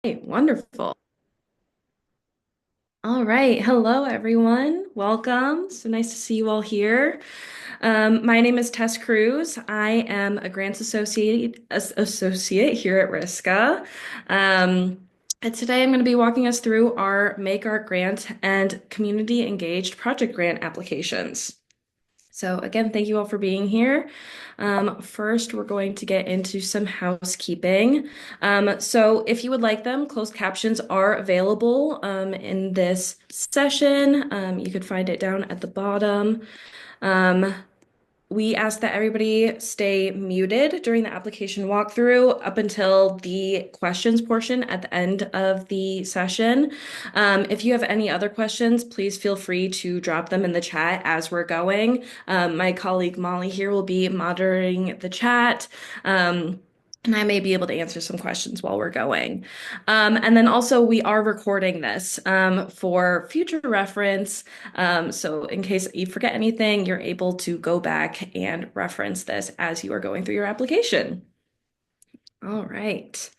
Hey, wonderful. All right. Hello, everyone. Welcome. So nice to see you all here. My name is Tess Cruz. I am a grants associate here at RISCA. And today I'm going to be walking us through our Make Art grant and community engaged project grant applications. So again, thank you all for being here. First, we're going to get into some housekeeping. So if you would like them, closed captions are available in this session. You could find it down at the bottom. Um, we ask that everybody stay muted during the application walkthrough up until the questions portion at the end of the session. If you have any other questions, please feel free to drop them in the chat as we're going. My colleague Molly here will be monitoring the chat. And I may be able to answer some questions while we're going. And then also, we are recording this for future reference. So in case you forget anything, you're able to go back and reference this as you are going through your application. All right.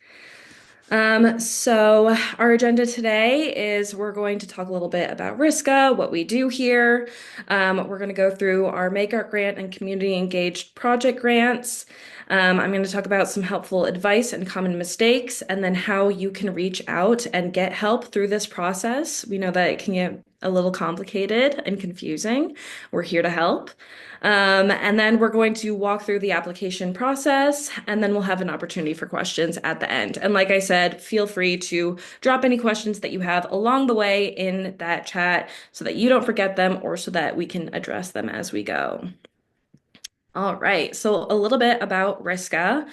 So our agenda today is we're going to talk a little bit about RISCA, what we do here. We're going to go through our Make Art grant and community engaged project grants. I'm going to talk about some helpful advice and common mistakes, and then how you can reach out and get help through this process. We know that it can get a little complicated and confusing. We're here to help. And then we're going to walk through the application process, and then we'll have an opportunity for questions at the end. And like I said, feel free to drop any questions that you have along the way in that chat so that you don't forget them or so that we can address them as we go. All right, so a little bit about RISCA.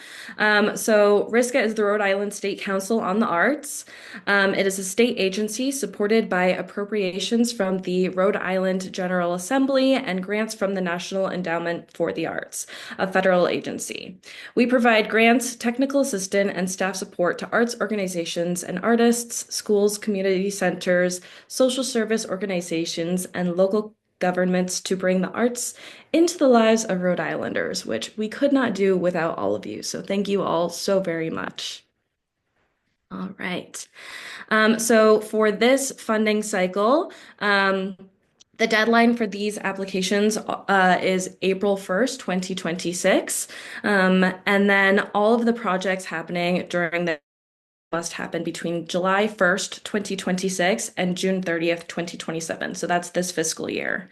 So RISCA is the Rhode Island State Council on the Arts. It is a state agency supported by appropriations from the Rhode Island General Assembly and grants from the National Endowment for the Arts, a federal agency. We provide grants, technical assistance, and staff support to arts organizations and artists, schools, community centers, social service organizations, and local governments to bring the arts into the lives of Rhode Islanders, which we could not do without all of you. So thank you all so very much. All right. So for this funding cycle, the deadline for these applications is April 1st, 2026. And then all of the projects happening during the must happen between July 1st, 2026 and June 30th, 2027. So that's this fiscal year.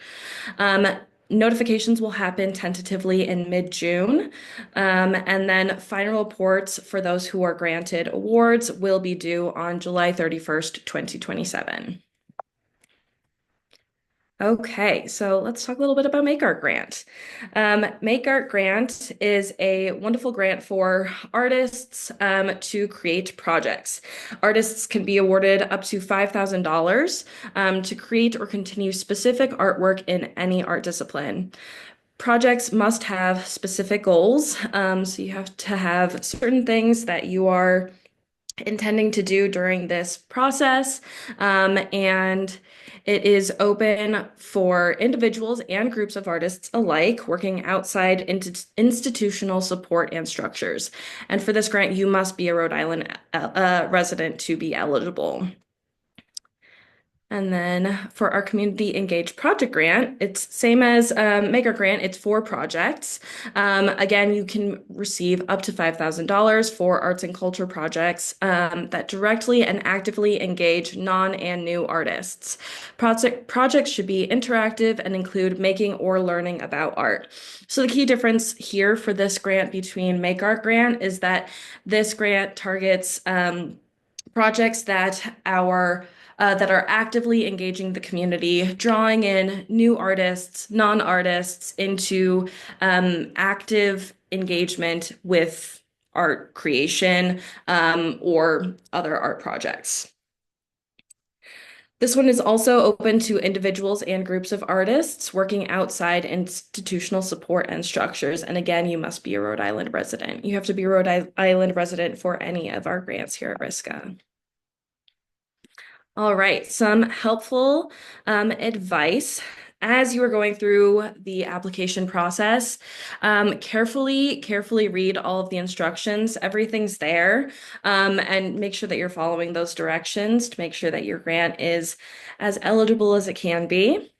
Um, Notifications will happen tentatively in mid-June, and then final reports for those who are granted awards will be due on July 31st, 2027. Okay, so let's talk a little bit about Make Art Grant. Make Art Grant is a wonderful grant for artists to create projects. Artists can be awarded up to $5,000 to create or continue specific artwork in any art discipline. Projects must have specific goals, so you have to have certain things that you are intending to do during this process. And it is open for individuals and groups of artists alike working outside institutional support and structures. And for this grant, you must be a Rhode Island resident to be eligible. And then for our community engaged project grant, it's same as Make Art Grant. It's for projects. Again, you can receive up to $5,000 for arts and culture projects that directly and actively engage non and new artists. Projects should be interactive and include making or learning about art. So the key difference here for this grant between Make Art Grant is that this grant targets projects that are actively engaging the community, drawing in new artists, non-artists into active engagement with art creation or other art projects. This one is also open to individuals and groups of artists working outside institutional support and structures. And again, you must be a Rhode Island resident. You have to be a Rhode Island resident for any of our grants here at RISCA. All right, some helpful advice. as you are going through the application process, carefully read all of the instructions. Everything's there, and make sure that you're following those directions to make sure that your grant is as eligible as it can be.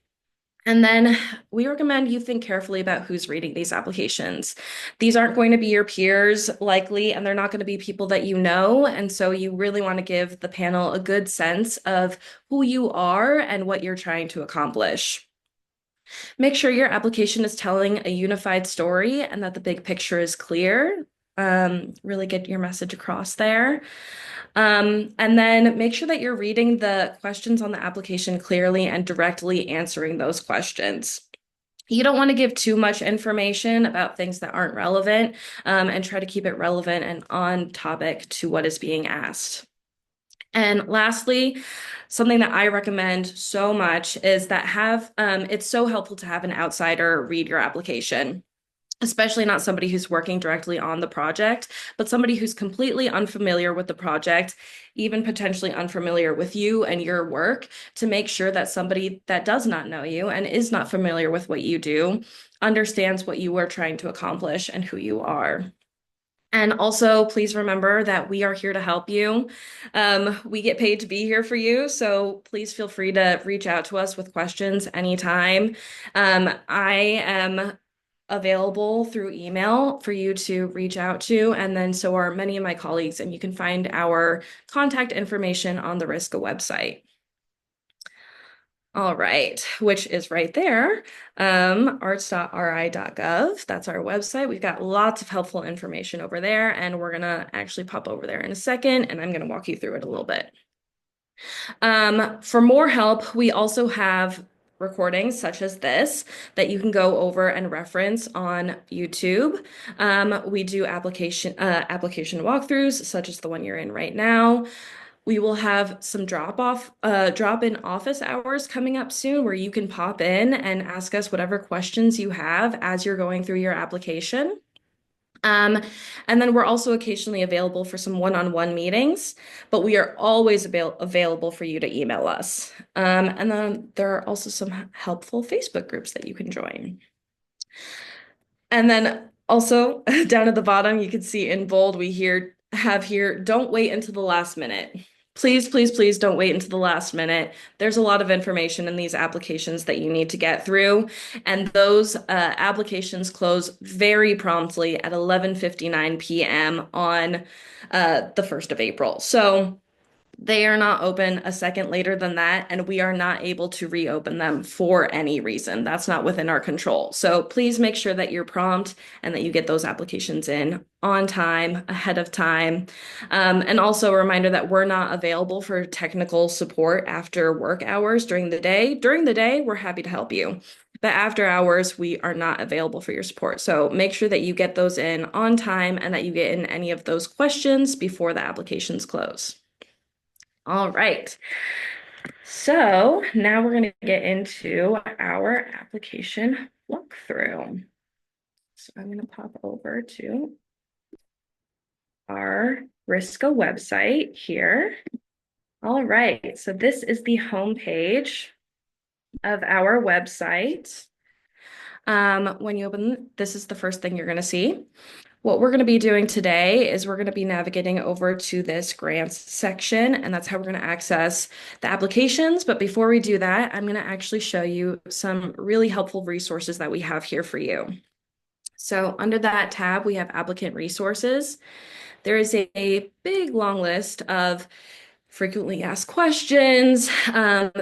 And then we recommend you think carefully about who's reading these applications. These aren't going to be your peers, likely, and they're not going to be people that you know. And so you really want to give the panel a good sense of who you are and what you're trying to accomplish. Make sure your application is telling a unified story and that the big picture is clear. Really get your message across there. And then make sure that you're reading the questions on the application clearly and directly answering those questions. You don't want to give too much information about things that aren't relevant, and try to keep it relevant and on topic to what is being asked. And lastly, something that I recommend so much is that it's so helpful to have an outsider read your application, especially not somebody who's working directly on the project, but somebody who's completely unfamiliar with the project, even potentially unfamiliar with you and your work, to make sure that somebody that does not know you and is not familiar with what you do understands what you are trying to accomplish and who you are. And also, please remember that we are here to help you. We get paid to be here for you, so please feel free to reach out to us with questions anytime. I am available through email for you to reach out to, and then so are many of my colleagues, and you can find our contact information on the RISCA website. All right, which is right there, arts.ri.gov. That's our website. We've got lots of helpful information over there, and we're gonna actually pop over there in a second, and I'm gonna walk you through it a little bit. For more help, we also have recordings such as this that you can go over and reference on YouTube. We do application walkthroughs, such as the one you're in right now. We will have some drop-in office hours coming up soon where you can pop in and ask us whatever questions you have as you're going through your application. Um, and then we're also occasionally available for some one-on-one meetings, but we are always available for you to email us. And then there are also some helpful Facebook groups that you can join. And then also down at the bottom, you can see in bold, have here, don't wait until the last minute. Please don't wait until the last minute. There's a lot of information in these applications that you need to get through, and those applications close very promptly at 11:59 p.m. on the 1st of April. So they are not open a second later than that, and we are not able to reopen them for any reason. That's not within our control. So please make sure that you're prompt and that you get those applications in on time, ahead of time. And also a reminder that we're not available for technical support after work hours during the day. During the day, we're happy to help you. But after hours, we are not available for your support. So make sure that you get those in on time and that you get in any of those questions before the applications close. All right. So now we're going to get into our application walkthrough. So I'm going to pop over to our RISCA website here. All right. So this is the homepage of our website. When you open, this is the first thing you're going to see. What we're going to be doing today is we're going to be navigating over to this grants section, and that's how we're going to access the applications. But before we do that, I'm going to actually show you some really helpful resources that we have here for you. So under that tab, we have applicant resources. There is a big long list of frequently asked questions,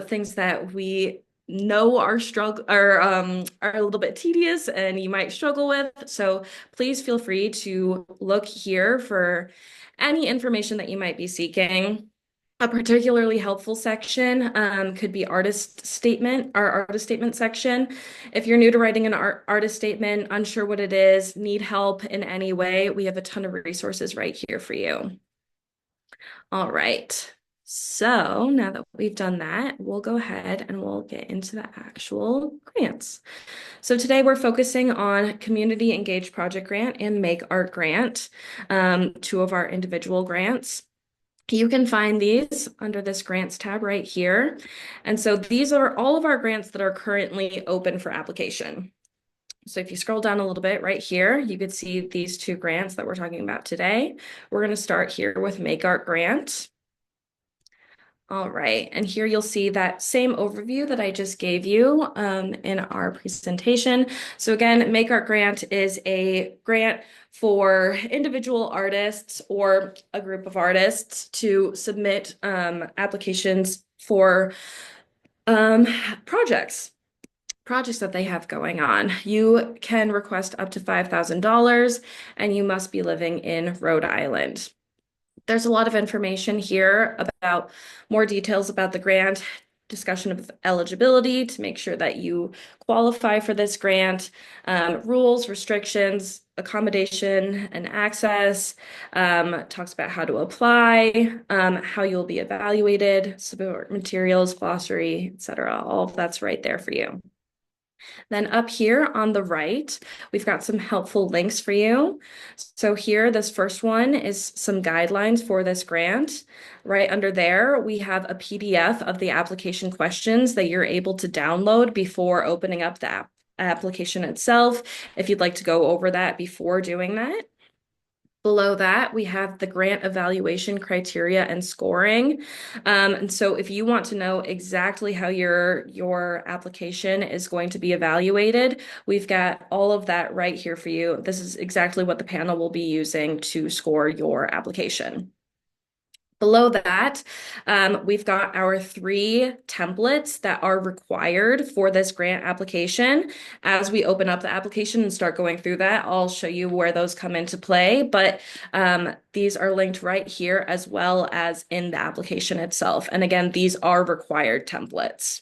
things that we know are a little bit tedious and you might struggle with. So please feel free to look here for any information that you might be seeking. A particularly helpful section could be our artist statement section. If you're new to writing an artist statement, unsure what it is, need help in any way, we have a ton of resources right here for you. All right. So now that we've done that, we'll go ahead and we'll get into the actual grants. So today we're focusing on Community Engaged Project Grant and Make Art Grant, two of our individual grants. You can find these under this grants tab right here. And so these are all of our grants that are currently open for application. So if you scroll down a little bit right here, you could see these two grants that we're talking about today. We're going to start here with Make Art Grant. All right, and here you'll see that same overview that I just gave you in our presentation. So again, Make Art Grant is a grant for individual artists or a group of artists to submit applications for um, projects projects that they have going on. You can request up to $5,000 and you must be living in Rhode Island. There's a lot of information here about more details about the grant, discussion of eligibility to make sure that you qualify for this grant, rules, restrictions, accommodation and access, talks about how to apply, how you'll be evaluated, support materials, glossary, etc. All of that's right there for you. Then up here on the right, we've got some helpful links for you. So here, this first one is some guidelines for this grant. Right under there, we have a PDF of the application questions that you're able to download before opening up the application itself, if you'd like to go over that before doing that. Below that, we have the grant evaluation criteria and scoring. And so if you want to know exactly how your application is going to be evaluated, we've got all of that right here for you. This is exactly what the panel will be using to score your application. Below that, we've got our 3 templates that are required for this grant application. As we open up the application and start going through that, I'll show you where those come into play, but these are linked right here as well as in the application itself. And again, these are required templates.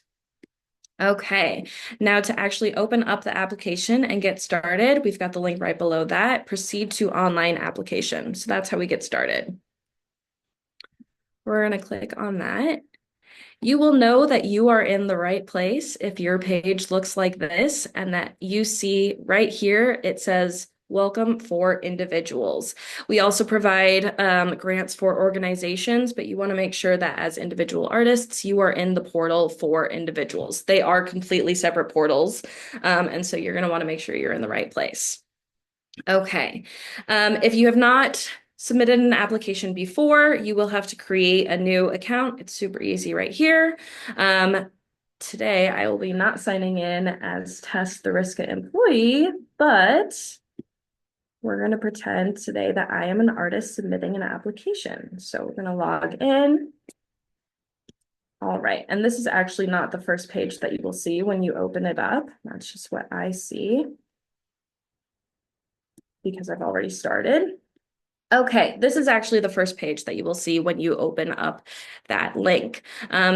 Okay, now to actually open up the application and get started, we've got the link right below that, proceed to online application. So that's how we get started. We're going to click on that. You will know that you are in the right place if your page looks like this and that you see right here, it says Welcome for Individuals. We also provide grants for organizations, but you want to make sure that as individual artists, you are in the portal for individuals. They are completely separate portals, and so you're going to want to make sure you're in the right place. Okay, if you have not submitted an application before, you will have to create a new account. It's super easy right here. Today, I will be not signing in as Tess the Riska employee, but we're going to pretend today that I am an artist submitting an application. So we're going to log in. All right, and this is actually not the first page that you will see when you open it up. That's just what I see because I've already started. Okay, this is actually the first page that you will see when you open up that link.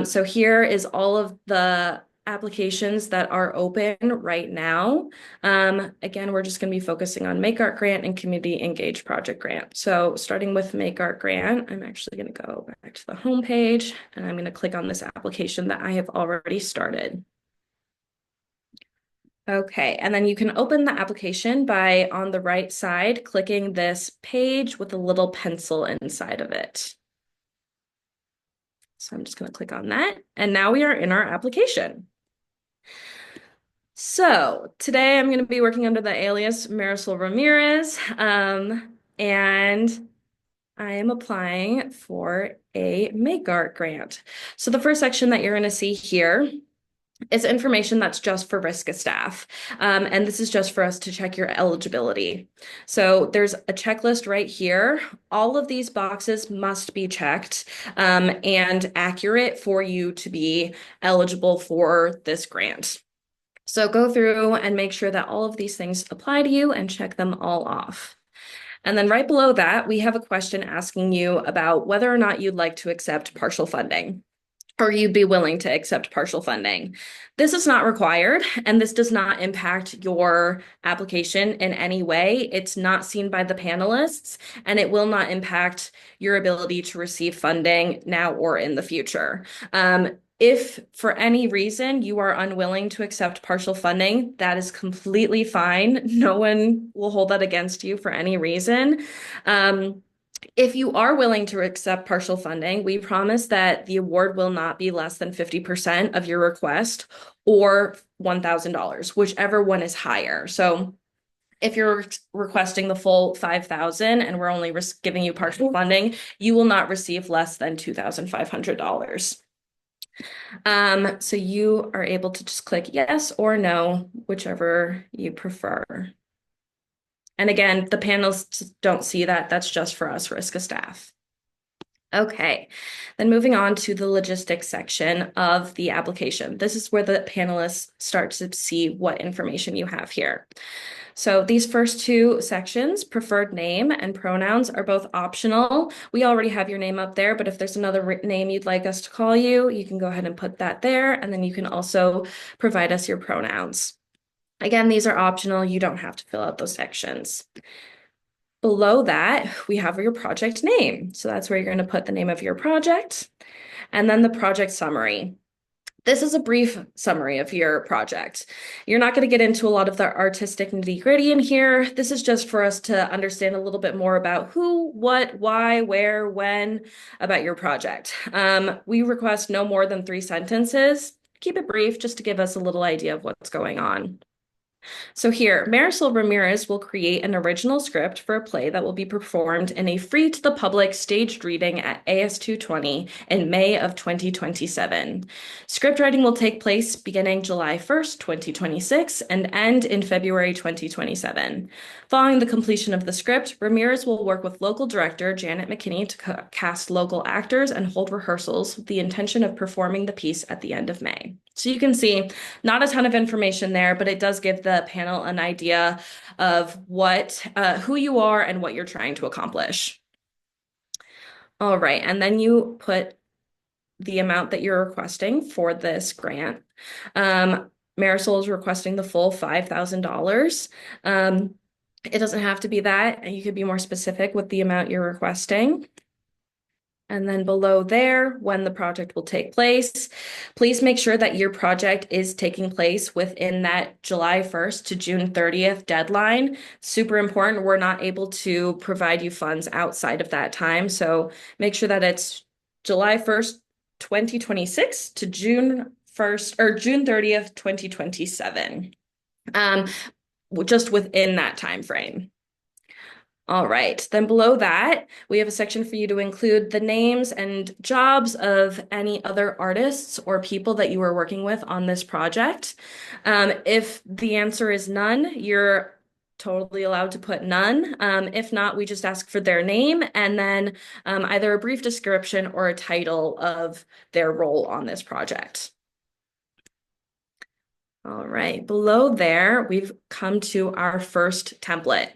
So here is all of the applications that are open right now. Again, we're just going to be focusing on Make Art Grant and Community Engaged Project Grant. So starting with Make Art Grant, I'm actually going to go back to the home page and I'm going to click on this application that I have already started. Okay, and then you can open the application by on the right side, clicking this page with a little pencil inside of it. So I'm just going to click on that. And now we are in our application. So today I'm going to be working under the alias Marisol Ramirez, and I am applying for a Make Art grant. So the first section that you're going to see here is information that's just for RISCA staff. And this is just for us to check your eligibility. So there's a checklist right here. All of these boxes must be checked and accurate for you to be eligible for this grant. So go through and make sure that all of these things apply to you and check them all off. And then right below that, we have a question asking you about whether or not you'd like to accept partial funding, or you'd be willing to accept partial funding. This is not required, and this does not impact your application in any way. It's not seen by the panelists, and it will not impact your ability to receive funding now or in the future. If for any reason you are unwilling to accept partial funding, that is completely fine. No one will hold that against you for any reason. If you are willing to accept partial funding, we promise that the award will not be less than 50% of your request or $1,000, whichever one is higher. So if you're requesting the full 5,000 and we're only giving you partial funding, you will not receive less than $2,500. So you are able to just click yes or no, whichever you prefer. And again, the panelists don't see that. That's just for us Riska staff. Okay, then moving on to the logistics section of the application. This is where the panelists start to see what information you have here. So these first two sections, preferred name and pronouns, are both optional. We already have your name up there, but if there's another name you'd like us to call you, you can go ahead and put that there, and then you can also provide us your pronouns. Again, these are optional. You don't have to fill out those sections. Below that, we have your project name. So that's where you're going to put the name of your project, and then the project summary. This is a brief summary of your project. You're not going to get into a lot of the artistic nitty-gritty in here. This is just for us to understand a little bit more about who, what, why, where, when about your project. We request no more than 3 sentences. Keep it brief just to give us a little idea of what's going on. So here, Marisol Ramirez will create an original script for a play that will be performed in a free to the public staged reading at AS220 in May of 2027. Script writing will take place beginning July 1st, 2026 and end in February 2027. Following the completion of the script, Ramirez will work with local director Janet McKinney to cast local actors and hold rehearsals with the intention of performing the piece at the end of May. So you can see not a ton of information there, but it does give the panel an idea of who you are and what you're trying to accomplish. All right, and then you put the amount that you're requesting for this grant. Marisol is requesting the full $5,000. It doesn't have to be that, and you could be more specific with the amount you're requesting. And then below there, when the project will take place, please make sure that your project is taking place within that July 1st to June 30th deadline. Super important. We're not able to provide you funds outside of that time. So make sure that it's July 1st, 2026 to June 1st or June 30th, 2027. Just within that time frame. All right, then below that, we have a section for you to include the names and jobs of any other artists or people that you are working with on this project. If the answer is none, you're totally allowed to put none. If not, we just ask for their name and then either a brief description or a title of their role on this project. All right, below there, we've come to our first template.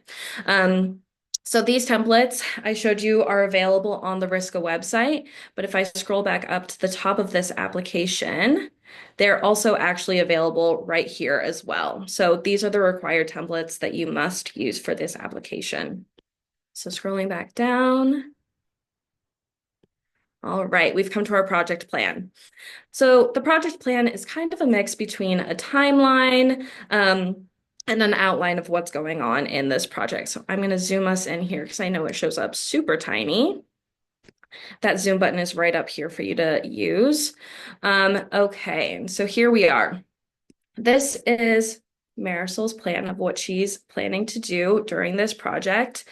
So these templates I showed you are available on the Riska website, but if I scroll back up to the top of this application, they're also actually available right here as well. So these are the required templates that you must use for this application. So scrolling back down. All right, we've come to our project plan. So the project plan is kind of a mix between a timeline, and an outline of what's going on in this project. So I'm going to zoom us in here because I know it shows up super tiny. That zoom button is right up here for you to use. Okay, so here we are. This is Marisol's plan of what she's planning to do during this project.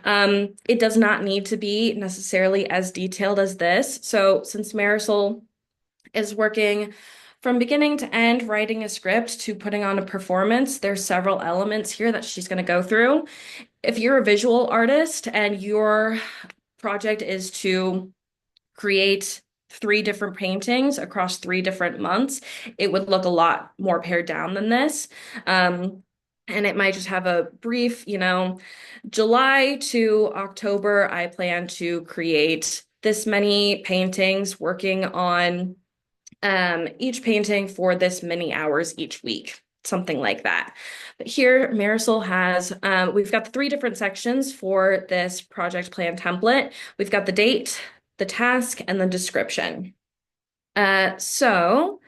It does not need to be necessarily as detailed as this. So since Marisol is working from beginning to end, writing a script to putting on a performance, there's several elements here that she's going to go through. If you're a visual artist and your project is to create 3 different paintings across 3 different months, it would look a lot more pared down than this. And it might just have a brief, July to October, I plan to create this many paintings working on each painting for this many hours each week, something like that. But here, Marisol has, we've got the 3 different sections for this project plan template. We've got the date, the task, and the description. So,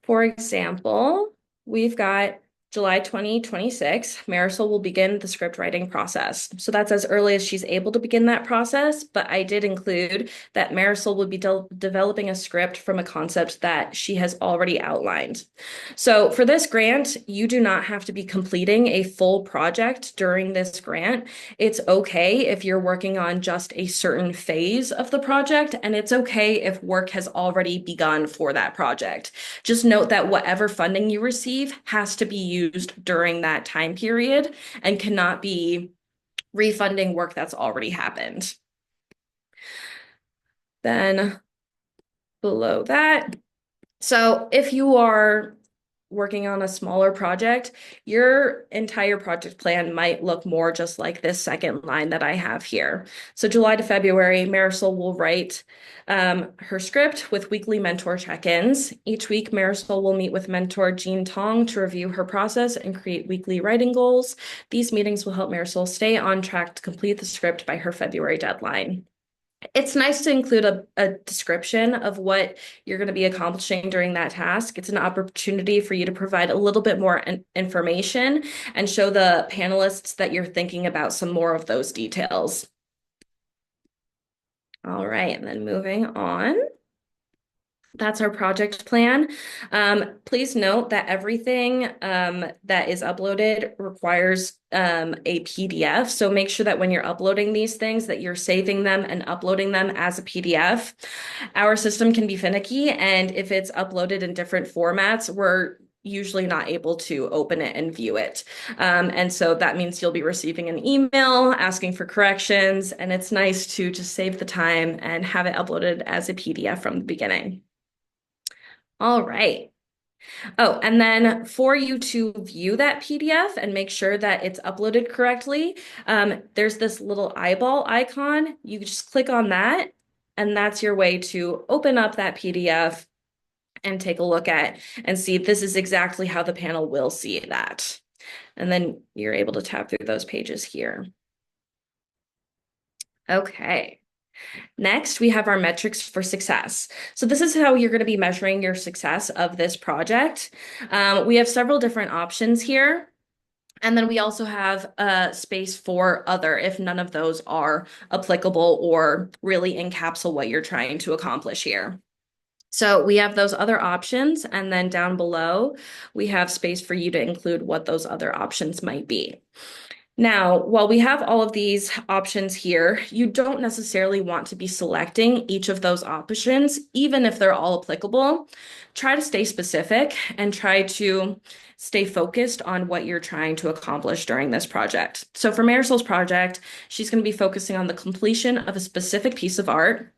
for example, we've got July 2026, Marisol will begin the script writing process. So that's as early as she's able to begin that process, but I did include that Marisol will be developing a script from a concept that she has already outlined. So for this grant, you do not have to be completing a full project during this grant. It's okay if you're working on just a certain phase of the project, and it's okay if work has already begun for that project. Just note that whatever funding you receive has to be used during that time period and cannot be refunding work that's already happened. Then below that, so if you are working on a smaller project, your entire project plan might look more just like this second line that I have here. So July to February, Marisol will write her script with weekly mentor check-ins. Each week, Marisol will meet with mentor Jean Tong to review her process and create weekly writing goals. These meetings will help Marisol stay on track to complete the script by her February deadline. It's nice to include a description of what you're going to be accomplishing during that task. It's an opportunity for you to provide a little bit more information and show the panelists that you're thinking about some more of those details. All right, and then moving on. That's our project plan. Please note that everything that is uploaded requires a PDF. So make sure that when you're uploading these things that you're saving them and uploading them as a PDF. Our system can be finicky, and if it's uploaded in different formats, we're usually not able to open it and view it. And so that means you'll be receiving an email asking for corrections, and it's nice to just save the time and have it uploaded as a PDF from the beginning. All right. Oh, and then for you to view that PDF and make sure that it's uploaded correctly, there's this little eyeball icon. You just click on that, and that's your way to open up that PDF and take a look at and see this is exactly how the panel will see that. And then you're able to tab through those pages here. Okay. Next, we have our metrics for success. So this is how you're going to be measuring your success of this project. We have several different options here. And then we also have a space for other if none of those are applicable or really encapsulate what you're trying to accomplish here. So we have those other options, and then down below, we have space for you to include what those other options might be. Now, while we have all of these options here, you don't necessarily want to be selecting each of those options, even if they're all applicable. Try to stay specific and try to stay focused on what you're trying to accomplish during this project. So for Marisol's project, she's going to be focusing on the completion of a specific piece of art.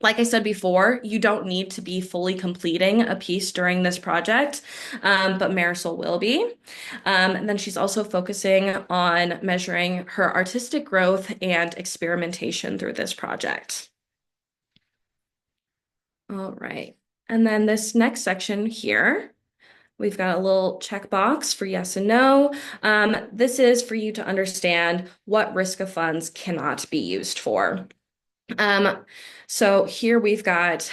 Like I said before, you don't need to be fully completing a piece during this project, but Marisol will be. And then she's also focusing on measuring her artistic growth and experimentation through this project. All right. And then this next section here, we've got a little checkbox for yes and no. This is for you to understand what risk of funds cannot be used for. So here we've got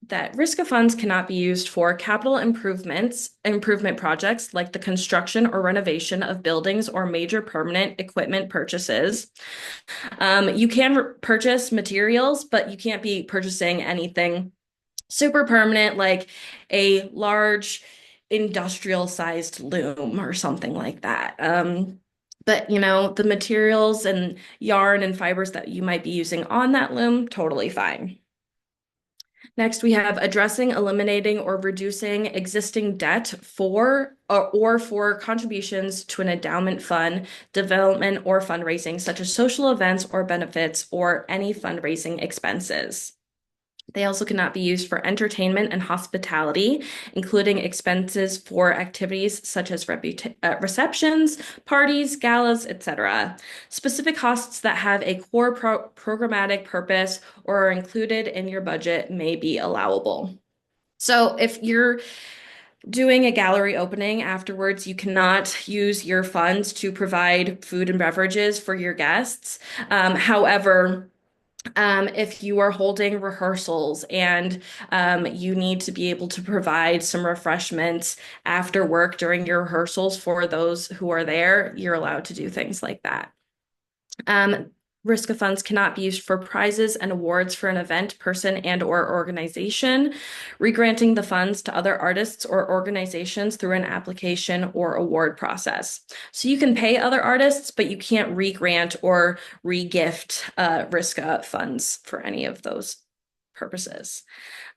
that risk of funds cannot be used for capital improvement projects like the construction or renovation of buildings or major permanent equipment purchases. You can purchase materials, but you can't be purchasing anything super permanent like a large industrial sized loom or something like that. But the materials and yarn and fibers that you might be using on that loom, totally fine. Next, we have addressing, eliminating, or reducing existing debt for or for contributions to an endowment fund, development, or fundraising, such as social events or benefits, or any fundraising expenses. They also cannot be used for entertainment and hospitality, including expenses for activities such as receptions, parties, galas, etc. Specific costs that have a core programmatic purpose or are included in your budget may be allowable. So if you're doing a gallery opening afterwards, you cannot use your funds to provide food and beverages for your guests. However, If you are holding rehearsals and you need to be able to provide some refreshments after work during your rehearsals for those who are there, you're allowed to do things like that. Um, Risk of funds cannot be used for prizes and awards for an event, person, and or organization. Regranting the funds to other artists or organizations through an application or award process. So you can pay other artists, but you can't regrant or regift RISCA funds for any of those purposes.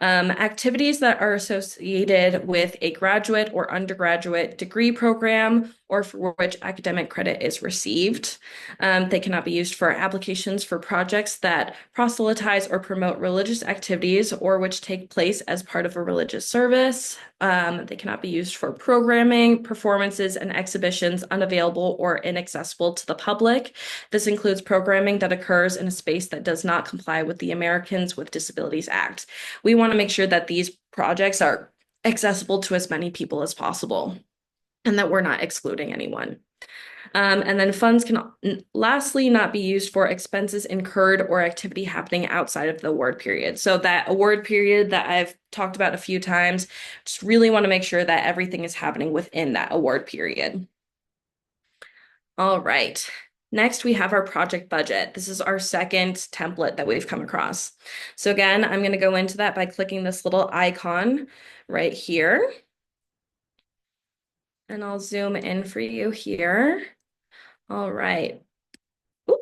Activities that are associated with a graduate or undergraduate degree program or for which academic credit is received. They cannot be used for applications for projects that proselytize or promote religious activities or which take place as part of a religious service. They cannot be used for programming, performances, and exhibitions unavailable or inaccessible to the public. This includes programming that occurs in a space that does not comply with the Americans with Disabilities Act. We want to make sure that these projects are accessible to as many people as possible and that we're not excluding anyone. And then funds can lastly not be used for expenses incurred or activity happening outside of the award period. So that award period that I've talked about a few times, just really want to make sure that everything is happening within that award period. All right. Next, we have our project budget. This is our second template that we've come across. So again, I'm going to go into that by clicking this little icon right here. And I'll zoom in for you here. All right. Oop.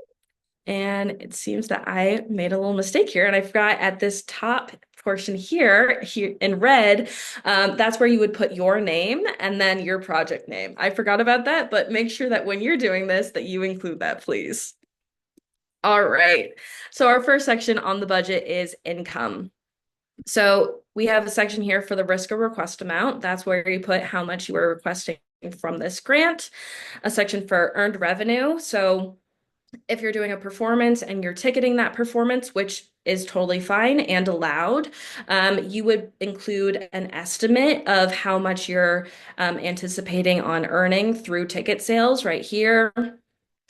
And it seems that I made a little mistake here, and I forgot at this top portion here in red, that's where you would put your name and then your project name. I forgot about that, but make sure that when you're doing this, that you include that, please. All right. So our first section on the budget is income. So we have a section here for the risk of request amount. That's where you put how much you are requesting from this grant. A section for earned revenue. So if you're doing a performance and you're ticketing that performance, which is totally fine and allowed, you would include an estimate of how much you're anticipating on earning through ticket sales right here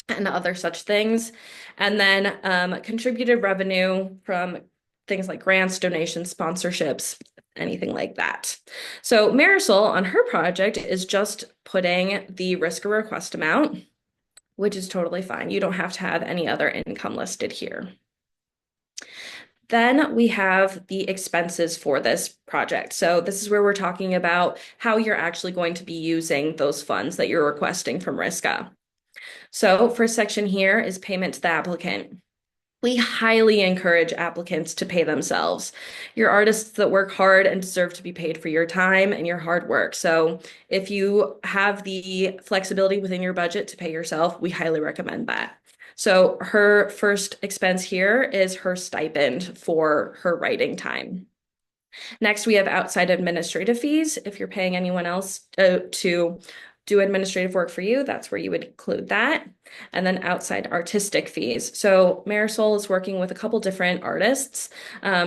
and other such things. And then contributed revenue from things like grants, donations, sponsorships, anything like that. So Marisol on her project is just putting the risk or request amount, which is totally fine. You don't have to have any other income listed here. Then we have the expenses for this project. So this is where we're talking about how you're actually going to be using those funds that you're requesting from RISCA. So first section here is payment to the applicant. We highly encourage applicants to pay themselves. You're artists that work hard and deserve to be paid for your time and your hard work. So if you have the flexibility within your budget to pay yourself, we highly recommend that. So her first expense here is her stipend for her writing time. Next, we have outside administrative fees. If you're paying anyone else to do administrative work for you, that's where you would include that. And then outside artistic fees. So Marisol is working with a couple different artists.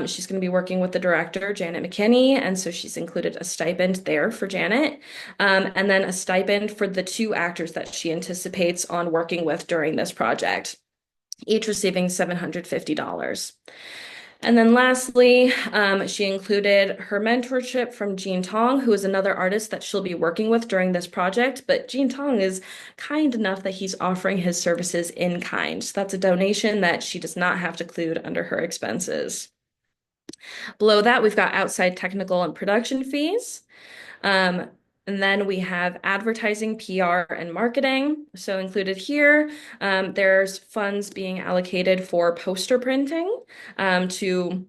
She's going to be working with the director, Janet McKinney, and so she's included a stipend there for Janet, and then a stipend for the two actors that she anticipates on working with during this project, each receiving $750. And then lastly, she included her mentorship from Jean Tong, who is another artist that she'll be working with during this project. But Jean Tong is kind enough that he's offering his services in kind. So that's a donation that she does not have to include under her expenses. Below that, we've got outside technical and production fees. Um, and then we have advertising, PR, and marketing. So included here, there's funds being allocated for poster printing to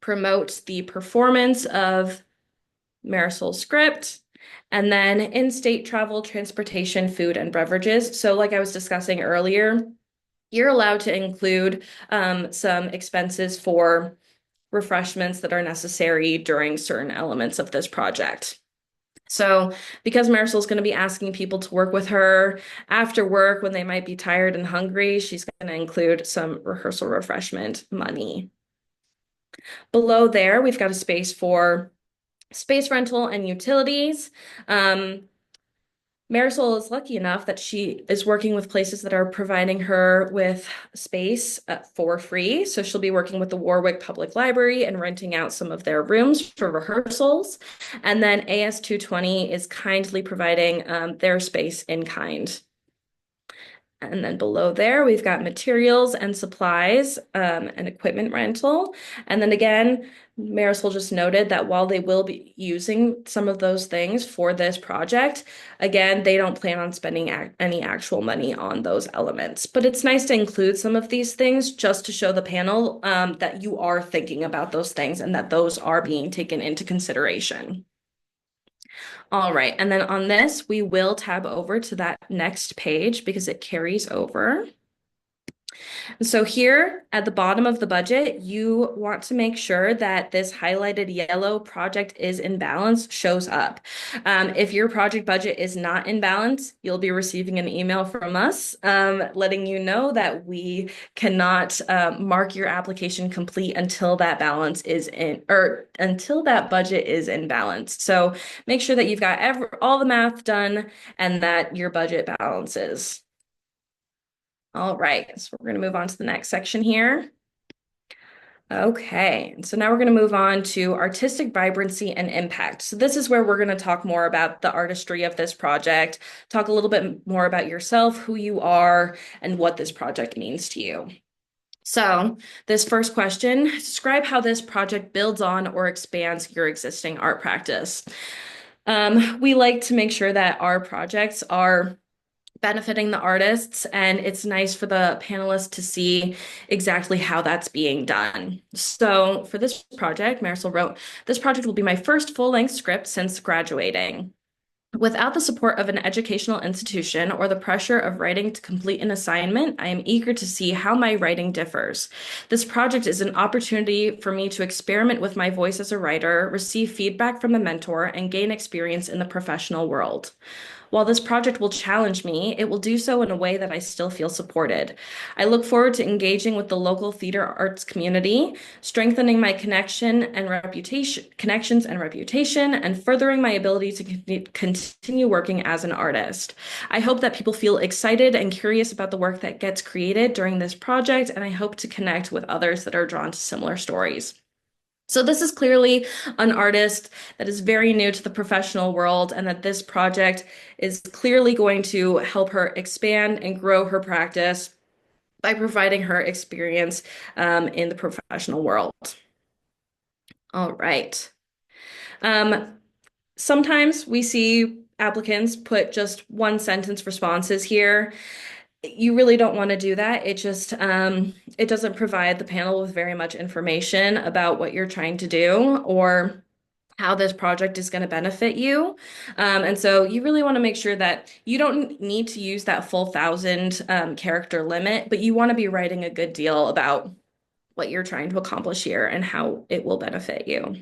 promote the performance of Marisol's script. And then in-state travel, transportation, food, and beverages. So like I was discussing earlier, you're allowed to include some expenses for refreshments that are necessary during certain elements of this project. So because Marisol's going to be asking people to work with her after work when they might be tired and hungry, she's going to include some rehearsal refreshment money. Below there, we've got a space for space rental and utilities. Marisol is lucky enough that she is working with places that are providing her with space for free. So she'll be working with the Warwick Public Library and renting out some of their rooms for rehearsals. And then AS220 is kindly providing their space in kind. And then below there, we've got materials and supplies and equipment rental. And then again, Marisol just noted that while they will be using some of those things for this project, again, they don't plan on spending any actual money on those elements. But it's nice to include some of these things just to show the panel that you are thinking about those things and that those are being taken into consideration. All right, and then on this, we will tab over to that next page because it carries over. So here at the bottom of the budget, you want to make sure that this highlighted yellow project is in balance shows up. If your project budget is not in balance, you'll be receiving an email from us letting you know that we cannot mark your application complete until that balance is in, or until that budget is in balance. So make sure that you've got all the math done and that your budget balances. All right, so we're going to move on to the next section here. Okay, so now we're going to move on to artistic vibrancy and impact. So this is where we're going to talk more about the artistry of this project, talk a little bit more about yourself, who you are, and what this project means to you. So this first question, describe how this project builds on or expands your existing art practice. We like to make sure that our projects are benefiting the artists, and it's nice for the panelists to see exactly how that's being done. So for this project, Marisol wrote, "This project will be my first full-length script since graduating. Without the support of an educational institution or the pressure of writing to complete an assignment, I am eager to see how my writing differs. This project is an opportunity for me to experiment with my voice as a writer, receive feedback from a mentor, and gain experience in the professional world. While this project will challenge me, it will do so in a way that I still feel supported. I look forward to engaging with the local theater arts community, strengthening my connections and reputation, and furthering my ability to continue working as an artist. I hope that people feel excited and curious about the work that gets created during this project, and I hope to connect with others that are drawn to similar stories." So this is clearly an artist that is very new to the professional world, and that this project is clearly going to help her expand and grow her practice by providing her experience in the professional world. All right. Um, Sometimes we see applicants put just one sentence responses here. You really don't want to do that. It just it doesn't provide the panel with very much information about what you're trying to do or how this project is going to benefit you. And so you really want to make sure that you don't need to use that full 1,000 character limit, but you want to be writing a good deal about what you're trying to accomplish here and how it will benefit you.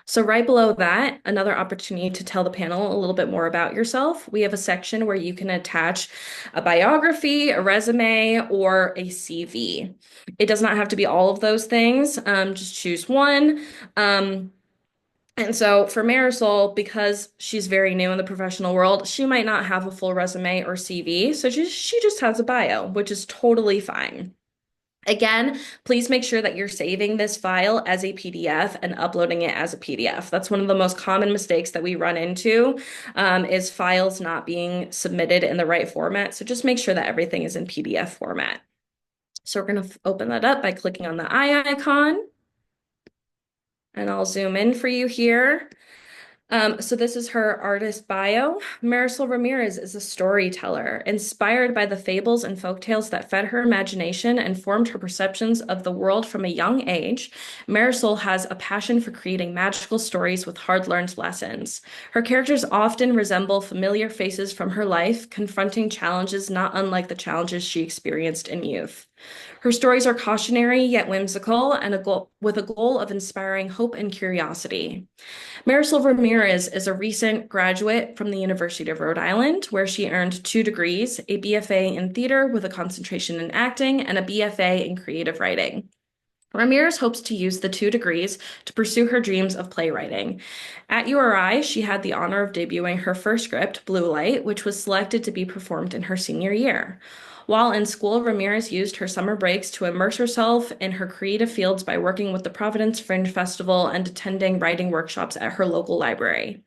So right below that, another opportunity to tell the panel a little bit more about yourself. We have a section where you can attach a biography, a resume, or a CV. It does not have to be all of those things. Just choose one. And so for Marisol, because she's very new in the professional world, she might not have a full resume or CV. So she just has a bio, which is totally fine. Again, please make sure that you're saving this file as a PDF and uploading it as a PDF. That's one of the most common mistakes that we run into is files not being submitted in the right format. So just make sure that everything is in PDF format. So we're going to open that up by clicking on the eye icon. And I'll zoom in for you here. So this is her artist bio. Marisol Ramirez is a storyteller, inspired by the fables and folktales that fed her imagination and formed her perceptions of the world from a young age. Marisol has a passion for creating magical stories with hard-learned lessons. Her characters often resemble familiar faces from her life, confronting challenges not unlike the challenges she experienced in youth. Her stories are cautionary yet whimsical, and with a goal of inspiring hope and curiosity. Marisol Ramirez is a recent graduate from the University of Rhode Island, where she earned 2 degrees, a BFA in theater with a concentration in acting, and a BFA in creative writing. Ramirez hopes to use the 2 degrees to pursue her dreams of playwriting. At URI, she had the honor of debuting her first script, Blue Light, which was selected to be performed in her senior year. While in school, Ramirez used her summer breaks to immerse herself in her creative fields by working with the Providence Fringe Festival and attending writing workshops at her local library.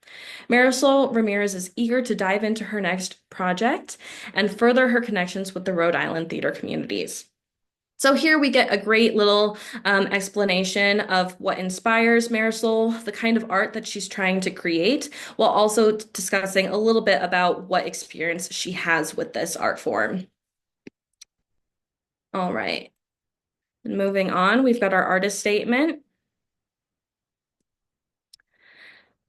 Marisol Ramirez is eager to dive into her next project and further her connections with the Rhode Island theater communities. So here we get a great little explanation of what inspires Marisol, the kind of art that she's trying to create, while also discussing a little bit about what experience she has with this art form. All right. And moving on, we've got our artist statement.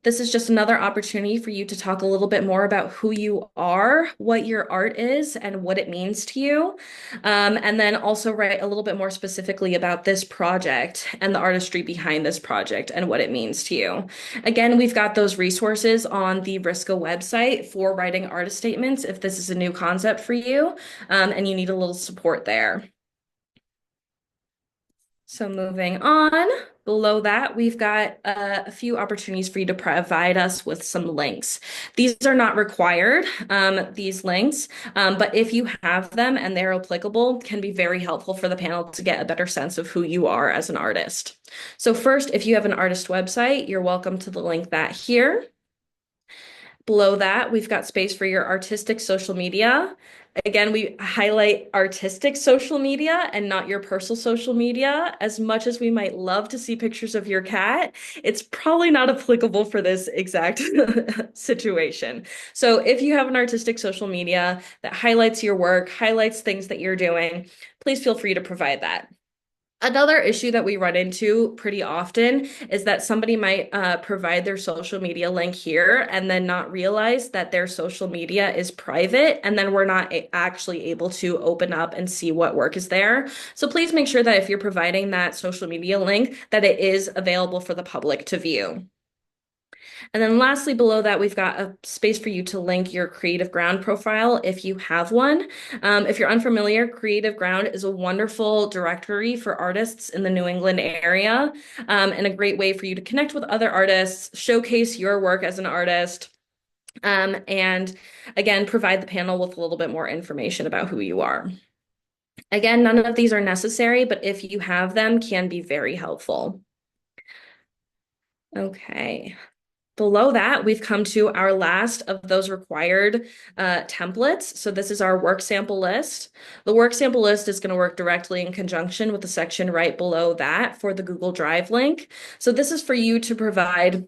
This is just another opportunity for you to talk a little bit more about who you are, what your art is, and what it means to you. And then also write a little bit more specifically about this project and the artistry behind this project and what it means to you. Again, we've got those resources on the RISCA website for writing artist statements if this is a new concept for you, and you need a little support there. So moving on, below that, we've got a few opportunities for you to provide us with some links. These are not required, these links, but if you have them and they're applicable, can be very helpful for the panel to get a better sense of who you are as an artist. So first, if you have an artist website, you're welcome to the link that here. Below that, we've got space for your artistic social media. Again, we highlight artistic social media and not your personal social media. As much as we might love to see pictures of your cat, it's probably not applicable for this exact situation. So if you have an artistic social media that highlights your work, highlights things that you're doing, please feel free to provide that. Another issue that we run into pretty often is that somebody might provide their social media link here and then not realize that their social media is private, and then we're not actually able to open up and see what work is there. So please make sure that if you're providing that social media link, that it is available for the public to view. And then lastly, below that, we've got a space for you to link your Creative Ground profile if you have one. If you're unfamiliar, Creative Ground is a wonderful directory for artists in the New England area, and a great way for you to connect with other artists, showcase your work as an artist, and again, provide the panel with a little bit more information about who you are. Again, none of these are necessary, but if you have them, can be very helpful. Okay. Below that, we've come to our last of those required templates. So this is our work sample list. The work sample list is going to work directly in conjunction with the section right below that for the Google Drive link. So this is for you to provide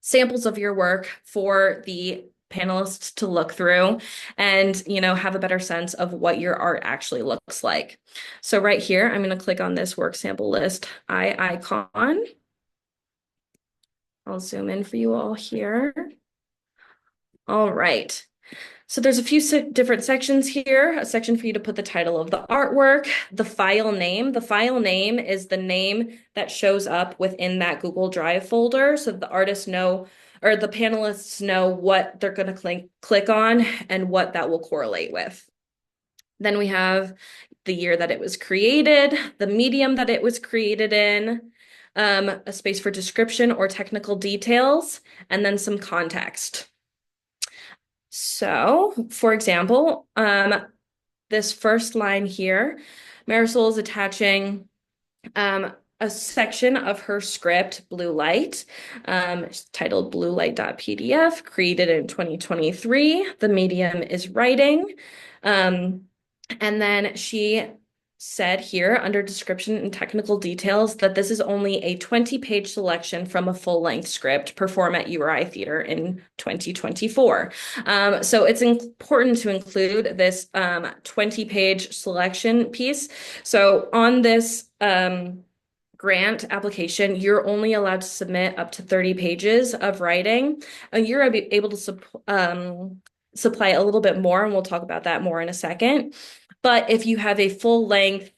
samples of your work for the panelists to look through and, have a better sense of what your art actually looks like. So right here, I'm going to click on this work sample list icon. I'll zoom in for you all here. All right. So there's a few different sections here. A section for you to put the title of the artwork, the file name. The file name is the name that shows up within that Google Drive folder, so the artists know, or the panelists know what they're going to click on and what that will correlate with. Then we have the year that it was created, the medium that it was created in, a space for description or technical details, and then some context. So, for example, this first line here, Marisol is attaching a section of her script, Blue Light, titled bluelight.pdf, created in 2023. The medium is writing. And then she said here under description and technical details that this is only a 20-page selection from a full-length script performed at URI Theater in 2024. So it's important to include this 20-page selection piece. So on this grant application, you're only allowed to submit up to 30 pages of writing, and you're able to supply a little bit more, and we'll talk about that more in a second. But if you have a full length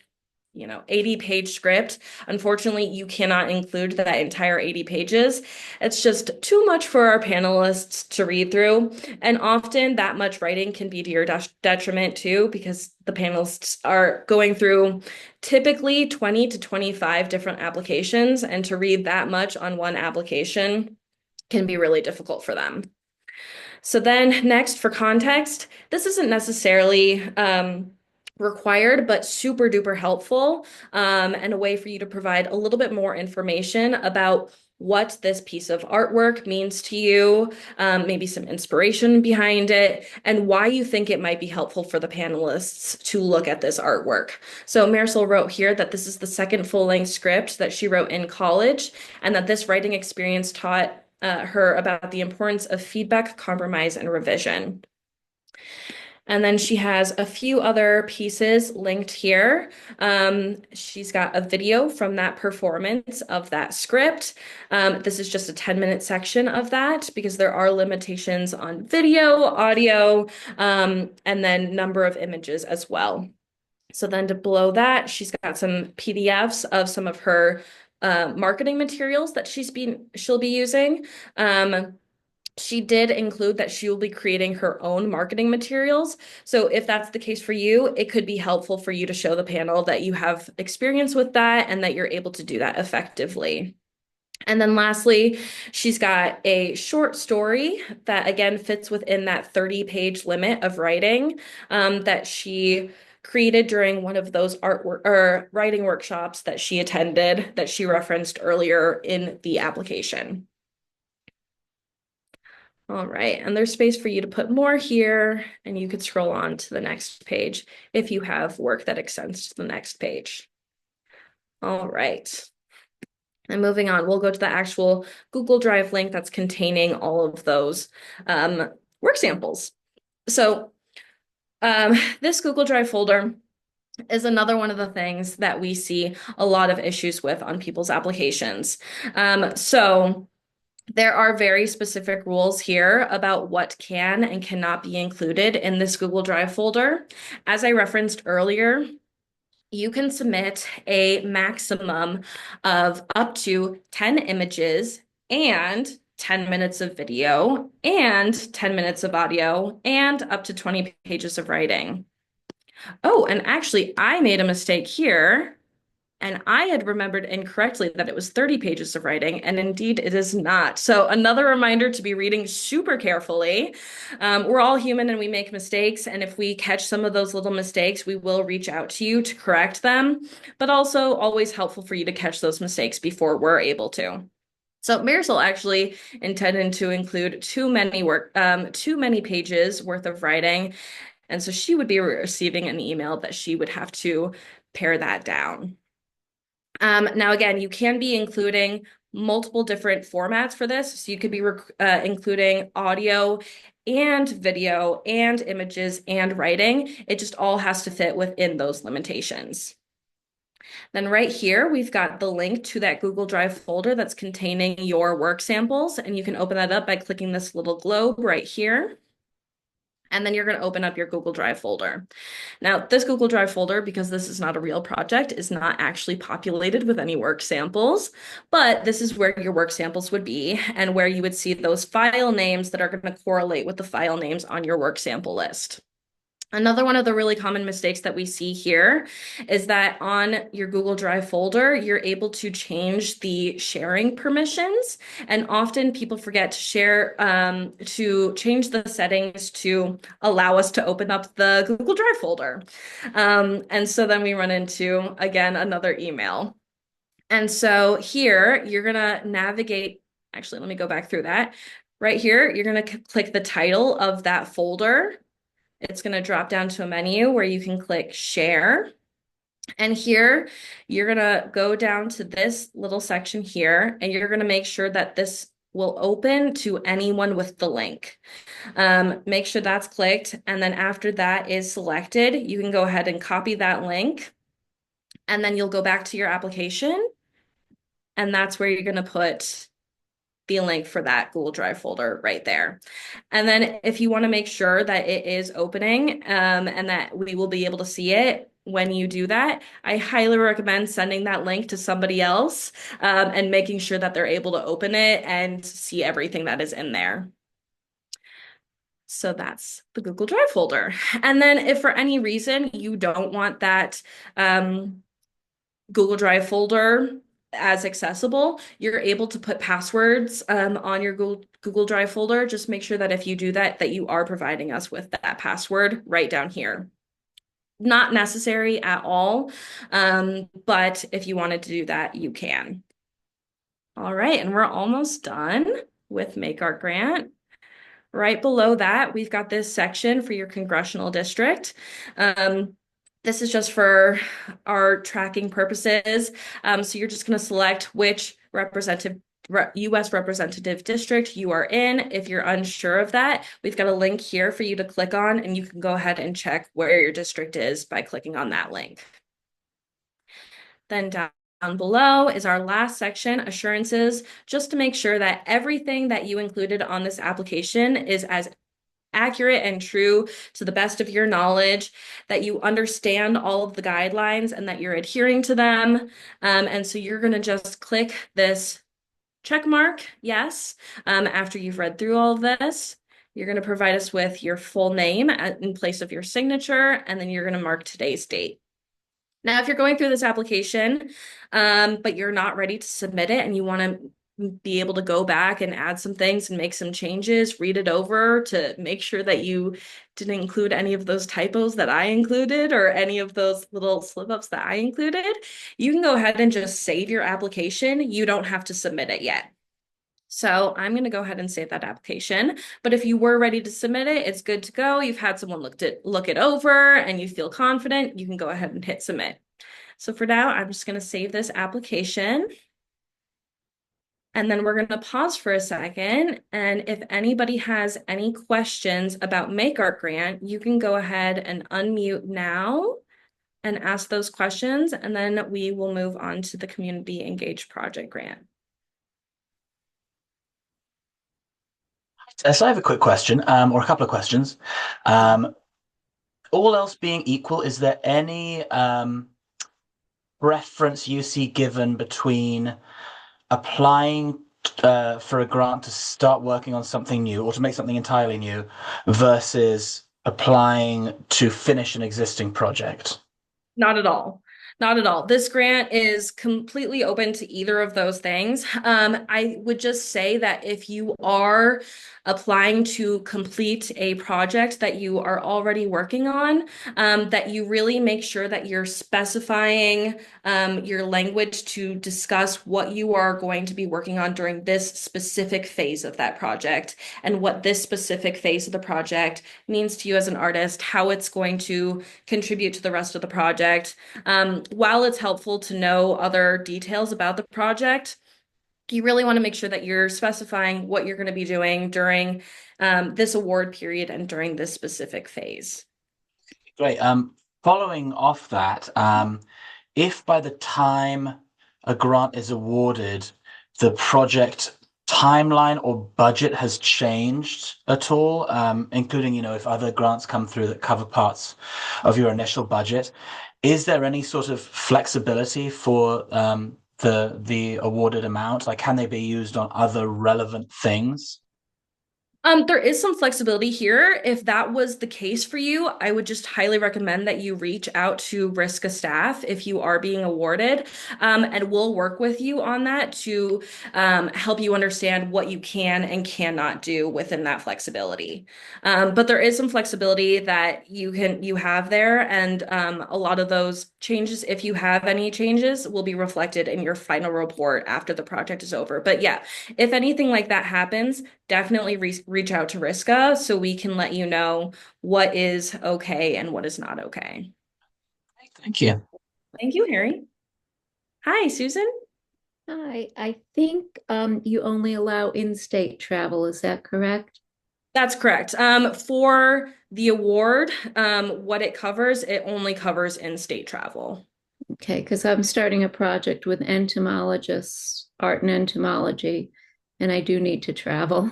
80-page script. Unfortunately, you cannot include that entire 80 pages. It's just too much for our panelists to read through. And often that much writing can be to your detriment too, because the panelists are going through typically 20 to 25 different applications, and to read that much on one application can be really difficult for them. So then next for context, this isn't necessarily required, but super duper helpful, and a way for you to provide a little bit more information about what this piece of artwork means to you, maybe some inspiration behind it, and why you think it might be helpful for the panelists to look at this artwork. So Marisol wrote here that this is the second full-length script that she wrote in college, and that this writing experience taught her about the importance of feedback, compromise, and revision. And then she has a few other pieces linked here. She's got a video from that performance of that script. This is just a 10-minute section of that because there are limitations on video, audio, and then number of images as well. So then below that, she's got some PDFs of some of her marketing materials that she'll be using. She did include that she will be creating her own marketing materials. So if that's the case for you, it could be helpful for you to show the panel that you have experience with that and that you're able to do that effectively. And then lastly, she's got a short story that again fits within that 30-page limit of writing, that she created during one of those writing workshops that she attended that she referenced earlier in the application. All right, and there's space for you to put more here, and you could scroll on to the next page if you have work that extends to the next page. All right. And moving on, we'll go to the actual Google Drive link that's containing all of those work samples. So this Google Drive folder is another one of the things that we see a lot of issues with on people's applications. So there are very specific rules here about what can and cannot be included in this Google Drive folder. As I referenced earlier, you can submit a maximum of up to 10 images and 10 minutes of video and 10 minutes of audio and up to 20 pages of writing. Oh, and actually, I made a mistake here. And I had remembered incorrectly that it was 30 pages of writing, and indeed it is not. So another reminder to be reading super carefully. We're all human and we make mistakes, and if we catch some of those little mistakes, we will reach out to you to correct them, but also always helpful for you to catch those mistakes before we're able to. So Marisol actually intended to include too many pages worth of writing, and so she would be receiving an email that she would have to pare that down. Now, again, you can be including multiple different formats for this. So you could be including audio and video and images and writing. It just all has to fit within those limitations. Then right here, we've got the link to that Google Drive folder that's containing your work samples. And you can open that up by clicking this little globe right here. And then you're going to open up your Google Drive folder. Now, this Google Drive folder, because this is not a real project, is not actually populated with any work samples, but this is where your work samples would be and where you would see those file names that are going to correlate with the file names on your work sample list. Another one of the really common mistakes that we see here is that on your Google Drive folder, you're able to change the sharing permissions. And often people forget to to change the settings to allow us to open up the Google Drive folder. And so then we run into, again, another email. And so here you're going to navigate. Actually, let me go back through that. Right here, you're going to click the title of that folder. It's going to drop down to a menu where you can click share. And here you're going to go down to this little section here, and you're going to make sure that this will open to anyone with the link. Make sure that's clicked. And then after that is selected, you can go ahead and copy that link. And then you'll go back to your application. And that's where you're going to put the link for that Google Drive folder right there. And then if you want to make sure that it is opening and that we will be able to see it, when you do that, I highly recommend sending that link to somebody else, and making sure that they're able to open it and see everything that is in there. So that's the Google Drive folder. And then if for any reason you don't want that Google Drive folder as accessible, you're able to put passwords on your Google Drive folder. Just make sure that if you do that, that you are providing us with that password right down here. Not necessary at all, but if you wanted to do that, you can. All right, and we're almost done with Make Art Grant. Right below that, we've got this section for your congressional district. This is just for our tracking purposes. So you're just going to select which U.S. representative district you are in. If you're unsure of that, we've got a link here for you to click on, and you can go ahead and check where your district is by clicking on that link. Then down below is our last section, assurances, just to make sure that everything that you included on this application is as accurate and true to the best of your knowledge, that you understand all of the guidelines and that you're adhering to them. And so you're going to just click this check mark, yes, after you've read through all of this. You're going to provide us with your full name in place of your signature, and then you're going to mark today's date. Now, if you're going through this application, but you're not ready to submit it and you want to be able to go back and add some things and make some changes, read it over to make sure that you didn't include any of those typos that I included or any of those little slip ups that I included, you can go ahead and just save your application. You don't have to submit it yet. So I'm going to go ahead and save that application. But if you were ready to submit it, it's good to go. You've had someone look it over and you feel confident, you can go ahead and hit submit. So for now, I'm just going to save this application. And then we're going to pause for a second. And if anybody has any questions about Make Art Grant, you can go ahead and unmute now and ask those questions. And then we will move on to the Community Engaged Project Grant. So I have a quick question, or a couple of questions. All else being equal, is there any preference you see given between applying for a grant to start working on something new or to make something entirely new versus applying to finish an existing project? Not at all. Not at all. This grant is completely open to either of those things. I would just say that if you are applying to complete a project that you are already working on, that you really make sure that you're specifying your language to discuss what you are going to be working on during this specific phase of that project and what this specific phase of the project means to you as an artist, how it's going to contribute to the rest of the project. While it's helpful to know other details about the project, you really want to make sure that you're specifying what you're going to be doing during this award period and during this specific phase. Great. Following off that, if by the time a grant is awarded, the project timeline or budget has changed at all, including, if other grants come through that cover parts of your initial budget, is there any sort of flexibility for the awarded amount? Like, can they be used on other relevant things? There is some flexibility here. If that was the case for you, I would just highly recommend that you reach out to RISCA staff if you are being awarded, and we'll work with you on that to help you understand what you can and cannot do within that flexibility. But there is some flexibility that you have there, and a lot of those changes, if you have any changes, will be reflected in your final report after the project is over. But yeah, if anything like that happens, definitely reach out to RISCA so we can let you know what is okay and what is not okay. Thank you. Thank you, Harry. Hi, Susan. Hi, I think you only allow in-state travel, is that correct? That's correct. For the award, what it covers, it only covers in-state travel. Okay, because I'm starting a project with entomologists, art and entomology, and I do need to travel.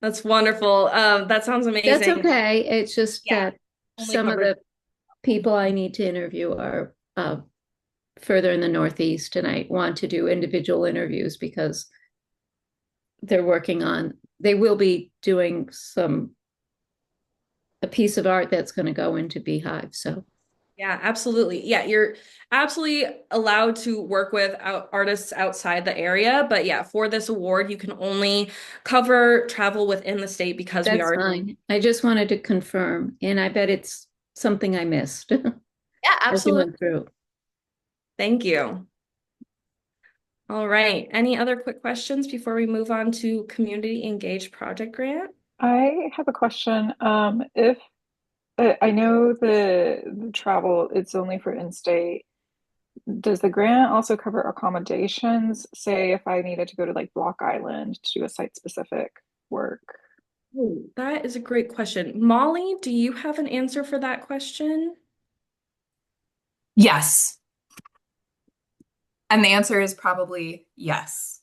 That's wonderful. That sounds That's amazing. okay. It's just Yeah, that only some of covers. the people I need to interview are further in the Northeast, and I want to do individual interviews because they will be doing a piece of art that's going to go into Beehive. So Yeah, absolutely. Yeah, you're absolutely allowed to work with artists outside the area, but yeah, for this award, you can only cover travel within the state because we that's are. fine. I just wanted to confirm, and I bet it's something I missed Yeah, as we absolutely. went through. Thank you. All right. Any other quick questions before we move on to community engaged project grant? I have a question. If I know the travel, it's only for in-state. Does the grant also cover accommodations? Say if I needed to go to like Block Island to do a site-specific work. Oh, that is a great question. Molly, do you have an answer for that question? Yes. And the answer is probably yes.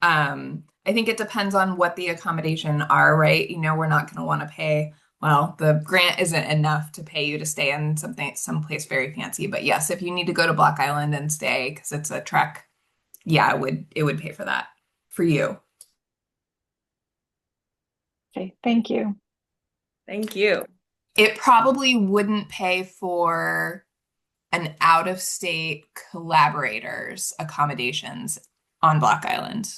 I think it depends on what the accommodation are, right? You know, we're not going to want to pay, well, the grant isn't enough to pay you to stay in someplace very fancy. But yes, if you need to go to Block Island and stay because it's a trek, yeah, it would pay for that for you. Okay, thank you. Thank you. It probably wouldn't pay for an out-of-state collaborator's accommodations on Block Island,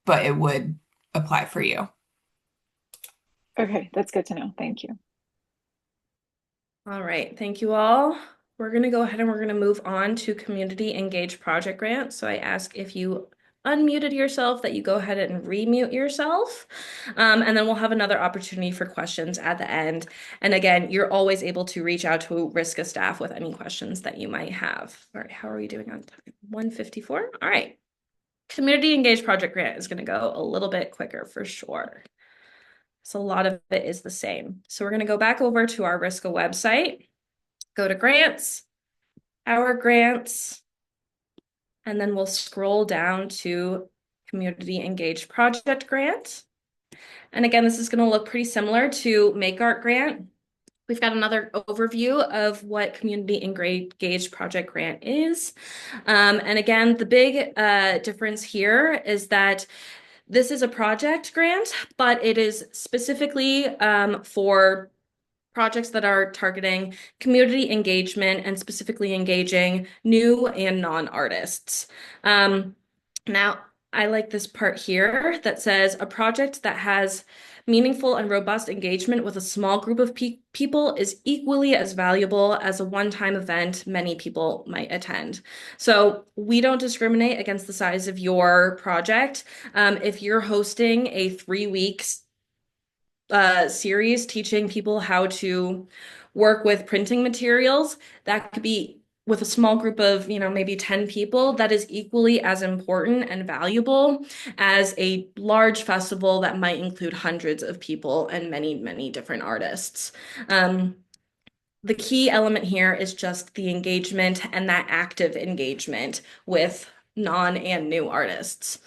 but it would apply for you. Okay, that's good to know. Thank you. All right, thank you all. We're going to go ahead and we're going to move on to community engaged project grant. So I ask if you unmuted yourself that you go ahead and remute yourself. And then we'll have another opportunity for questions at the end. And again, you're always able to reach out to Riska staff with any questions that you might have. All right, how are we doing on time? 154. All right. Community engaged project grant is going to go a little bit quicker for sure. So a lot of it is the same. So we're going to go back over to our Riska website, go to grants, our grants, and then we'll scroll down to community engaged project grant. And again, this is going to look pretty similar to Make Art grant. We've got another overview of what community engaged project grant is. And again, the big difference here is that this is a project grant, but it is specifically for projects that are targeting community engagement and specifically engaging new and non-artists. Now, I like this part here that says a project that has meaningful and robust engagement with a small group of people is equally as valuable as a one-time event many people might attend. So we don't discriminate against the size of your project. If you're hosting a 3 week series teaching people how to work with printing materials, that could be with a small group of, maybe 10 people, that is equally as important and valuable as a large festival that might include hundreds of people and many, many different artists. The key element here is just the engagement and that active engagement with non and new artists.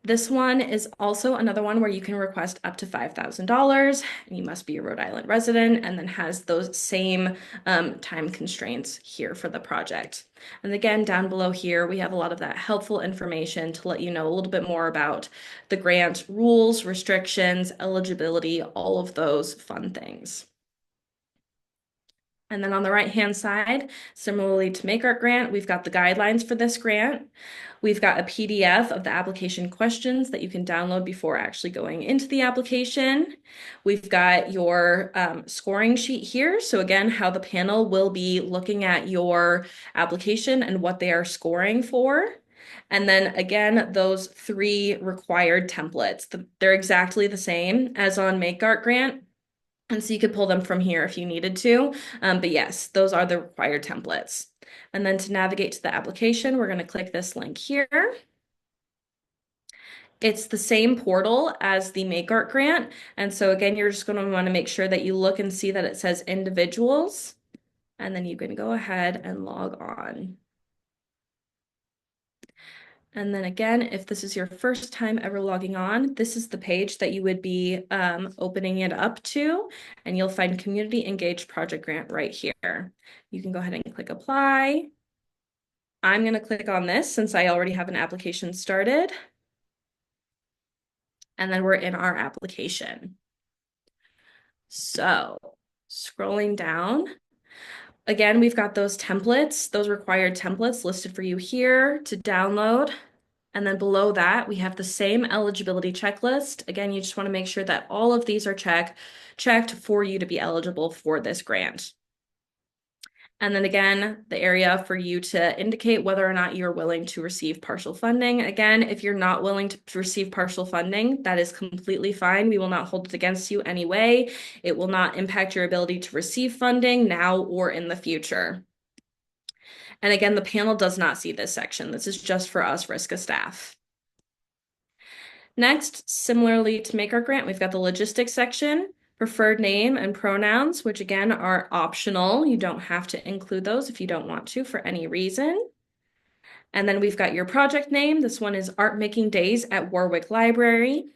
This one is also another one where you can request up to $5,000 and you must be a Rhode Island resident and then has those same time constraints here for the project. And again, down below here, we have a lot of that helpful information to let you know a little bit more about the grant rules, restrictions, eligibility, all of those fun things. And then on the right-hand side, similarly to Make Art Grant, we've got the guidelines for this grant. We've got a PDF of the application questions that you can download before actually going into the application. We've got your scoring sheet here. So again, how the panel will be looking at your application and what they are scoring for. And then again, those 3 required templates. They're exactly the same as on Make Art Grant. And so you could pull them from here if you needed to. But yes, those are the required templates. And then to navigate to the application, we're going to click this link here. It's the same portal as the Make Art grant. And so again, you're just going to want to make sure that you look and see that it says individuals. And then you can go ahead and log on. And then again, if this is your first time ever logging on, this is the page that you would be opening it up to, and you'll find Community Engaged Project Grant right here. You can go ahead and click Apply. I'm going to click on this since I already have an application started. And then we're in our application. So scrolling down, again, we've got those templates, those required templates listed for you here to download. And then below that, we have the same eligibility checklist. Again, you just want to make sure that all of these are checked for you to be eligible for this grant. And then again, the area for you to indicate whether or not you're willing to receive partial funding. Again, if you're not willing to receive partial funding, that is completely fine. We will not hold it against you anyway. It will not impact your ability to receive funding now or in the future. And again, the panel does not see this section. This is just for us RISCA staff. Next, similarly to make our grant, we've got the logistics section, preferred name and pronouns, which again are optional. You don't have to include those if you don't want to for any reason. And then we've got your project name. This one is Art Making Days at Warwick Library.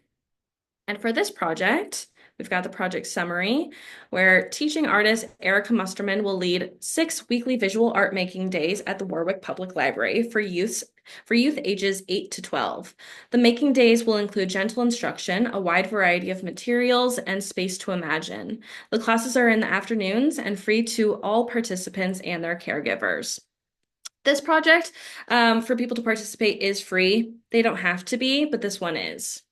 And for this project, we've got the project summary, where teaching artist Erica Musterman will lead 6 weekly visual art making days at the Warwick Public Library for youth ages 8 to 12. The making days will include gentle instruction, a wide variety of materials, and space to imagine. The classes are in the afternoons and free to all participants and their caregivers. This project, for people to participate, is free. They don't have to be, but this one is.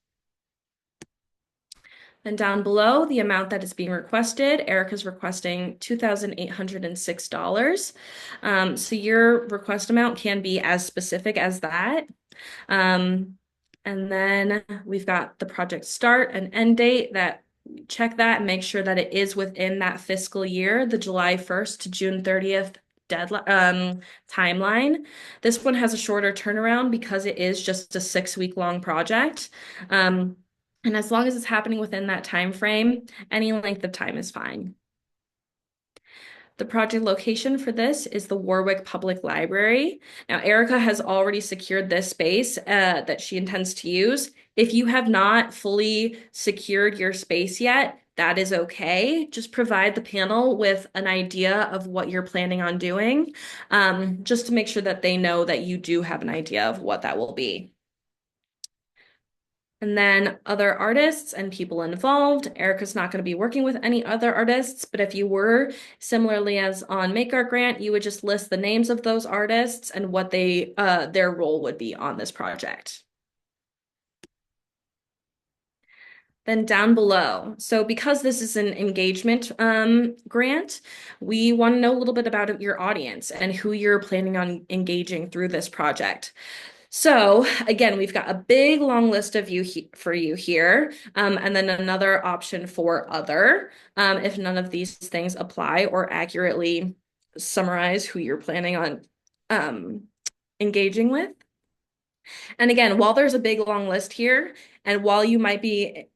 And down below, the amount that is being requested, Erica's requesting $2,806. So your request amount can be as specific as that. And then we've got the project start and end date that check that and make sure that it is within that fiscal year, the July 1st to June 30th deadline timeline. This one has a shorter turnaround because it is just a 6-week long project. And as long as it's happening within that time frame, any length of time is fine. The project location for this is the Warwick Public Library. Now, Erica has already secured this space that she intends to use. If you have not fully secured your space yet, that is okay. Just provide the panel with an idea of what you're planning on doing, just to make sure that they know that you do have an idea of what that will be. And then other artists and people involved. Erica's not going to be working with any other artists, but if you were, similarly as on Make Art Grant, you would just list the names of those artists and what their role would be on this project. Then down below, so because this is an engagement grant, we want to know a little bit about your audience and who you're planning on engaging through this project. So again, we've got a big long list of for you here, and then another option for other, if none of these things apply or accurately summarize who you're planning on engaging with. And again, while there's a big long list here, and while you might be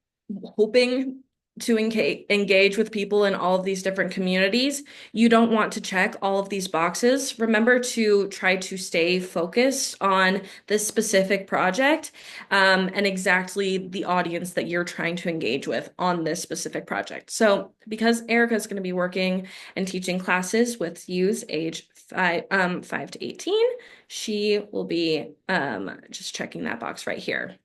hoping to engage with people in all of these different communities, you don't want to check all of these boxes. Remember to try to stay focused on this specific project and exactly the audience that you're trying to engage with on this specific project. So because Erica is going to be working and teaching classes with youth age 5 to 18, she will be just checking that box right here.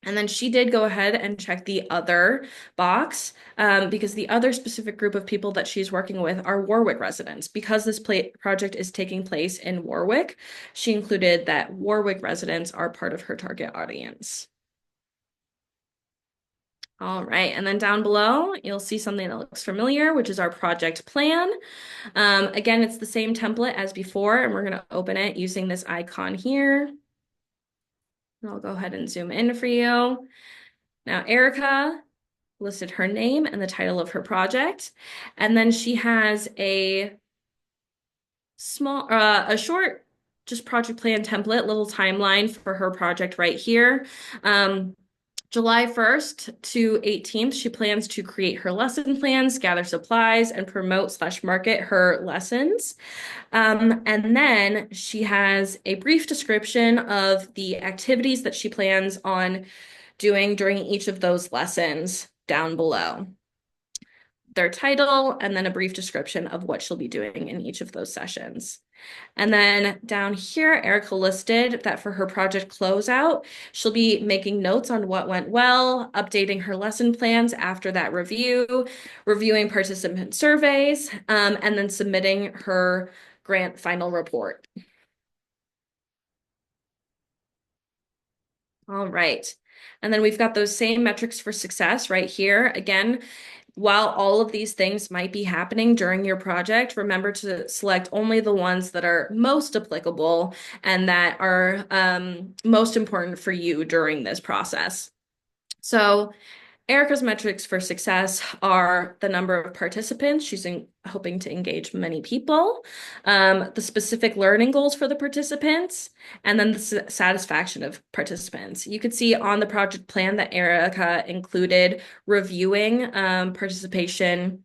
And then she did go ahead and check the other box because the other specific group of people that she's working with are Warwick residents. Because this project is taking place in Warwick, she included that Warwick residents are part of her target audience. All right, and then down below, you'll see something that looks familiar, which is our project plan. Again, it's the same template as before, and we're going to open it using this icon here. I'll go ahead and zoom in for you. Now, Erica listed her name and the title of her project, and then she has a short, just project plan template, little timeline for her project right here. July 1st to 18th, she plans to create her lesson plans, gather supplies, and promote/market her lessons. And then she has a brief description of the activities that she plans on doing during each of those lessons down below. Their title, and then a brief description of what she'll be doing in each of those sessions. And then down here, Erica listed that for her project closeout, she'll be making notes on what went well, updating her lesson plans after that review, reviewing participant surveys, and then submitting her grant final report. All right. And then we've got those same metrics for success right here. Again, while all of these things might be happening during your project, remember to select only the ones that are most applicable and that are most important for you during this process. So Erica's metrics for success are the number of participants. She's hoping to engage many people, the specific learning goals for the participants, and then the satisfaction of participants. You could see on the project plan that Erica included reviewing participation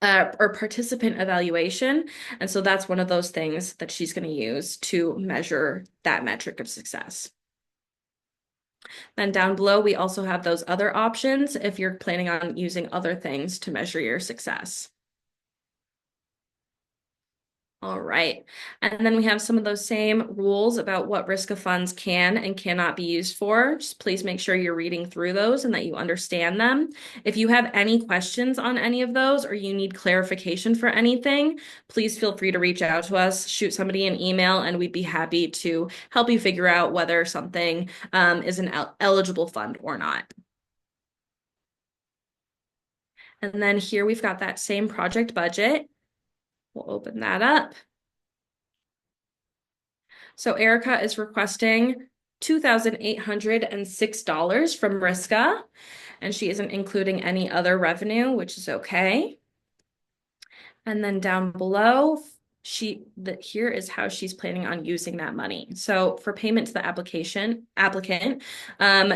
or participant evaluation. And so that's one of those things that she's going to use to measure that metric of success. Then down below, we also have those other options if you're planning on using other things to measure your success. All right. And then we have some of those same rules about what risk of funds can and cannot be used for. Just please make sure you're reading through those and that you understand them. If you have any questions on any of those or you need clarification for anything, please feel free to reach out to us, shoot somebody an email, and we'd be happy to help you figure out whether something is an eligible fund or not. And then here we've got that same project budget. We'll open that up. So Erica is requesting $2,806 from Riska, and she isn't including any other revenue, which is okay. And then down below, here is how she's planning on using that money. So for payment to the applicant,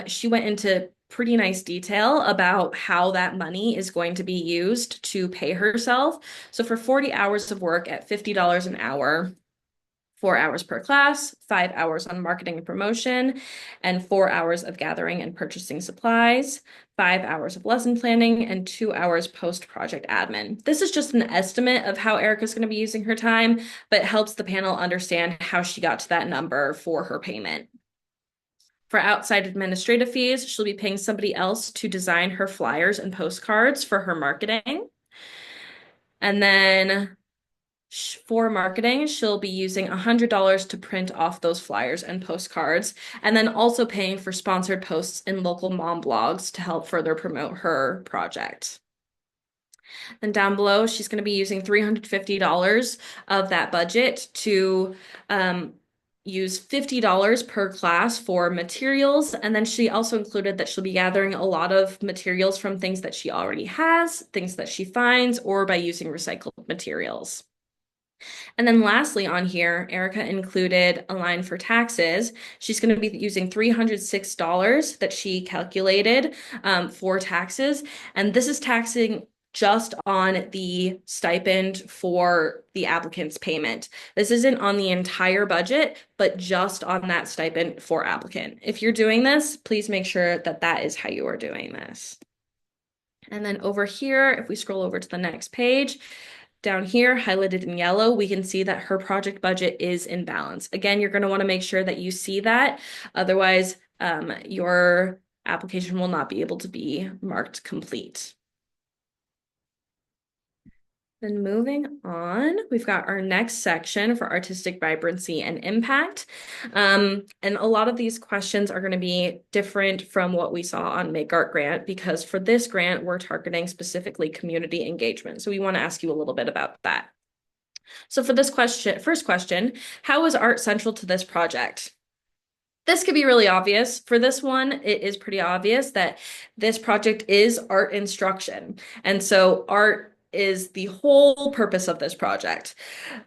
she went into pretty nice detail about how that money is going to be used to pay herself. So for 40 hours of work at $50 an hour, 4 hours per class, 5 hours on marketing and promotion, and 4 hours of gathering and purchasing supplies, 5 hours of lesson planning, and 2 hours post-project admin. This is just an estimate of how Erica's going to be using her time, but it helps the panel understand how she got to that number for her payment. For outside administrative fees, she'll be paying somebody else to design her flyers and postcards for her marketing. And then for marketing, she'll be using $100 to print off those flyers and postcards, and then also paying for sponsored posts in local mom blogs to help further promote her project. Then down below, she's going to be using $350 of that budget to use $50 per class for materials. And then she also included that she'll be gathering a lot of materials from things that she already has, things that she finds, or by using recycled materials. And then lastly on here, Erica included a line for taxes. She's going to be using $306 that she calculated for taxes. And this is taxing just on the stipend for the applicant's payment. This isn't on the entire budget, but just on that stipend for applicant. If you're doing this, please make sure that that is how you are doing this. And then over here, if we scroll over to the next page, down here, highlighted in yellow, we can see that her project budget is in balance. Again, you're going to want to make sure that you see that. Otherwise, your application will not be able to be marked complete. Then moving on, we've got our next section for artistic vibrancy and impact. And a lot of these questions are going to be different from what we saw on Make Art Grant, because for this grant, we're targeting specifically community engagement. So we want to ask you a little bit about that. So for this first question, how is art central to this project? This could be really obvious. For this one, it is pretty obvious that this project is art instruction. And so art is the whole purpose of this project.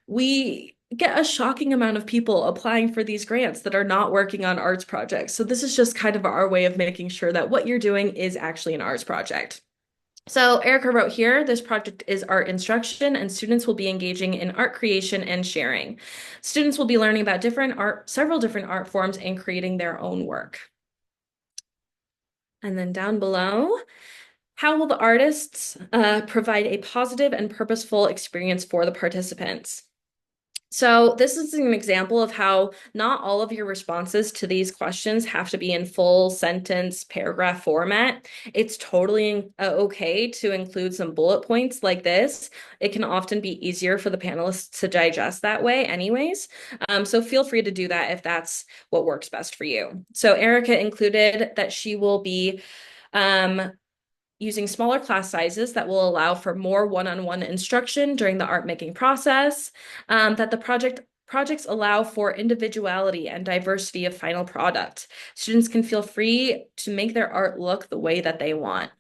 We get a shocking amount of people applying for these grants that are not working on arts projects. So this is just kind of our way of making sure that what you're doing is actually an arts project. So Erica wrote here, this project is art instruction and students will be engaging in art creation and sharing. Students will be learning about several different art forms and creating their own work. And then down below, how will the artists provide a positive and purposeful experience for the participants? So this is an example of how not all of your responses to these questions have to be in full sentence, paragraph format. It's totally okay to include some bullet points like this. It can often be easier for the panelists to digest that way anyways. So feel free to do that if that's what works best for you. So Erica included that she will be using smaller class sizes that will allow for more one-on-one instruction during the art making process, that the projects allow for individuality and diversity of final product. Students can feel free to make their art look the way that they want.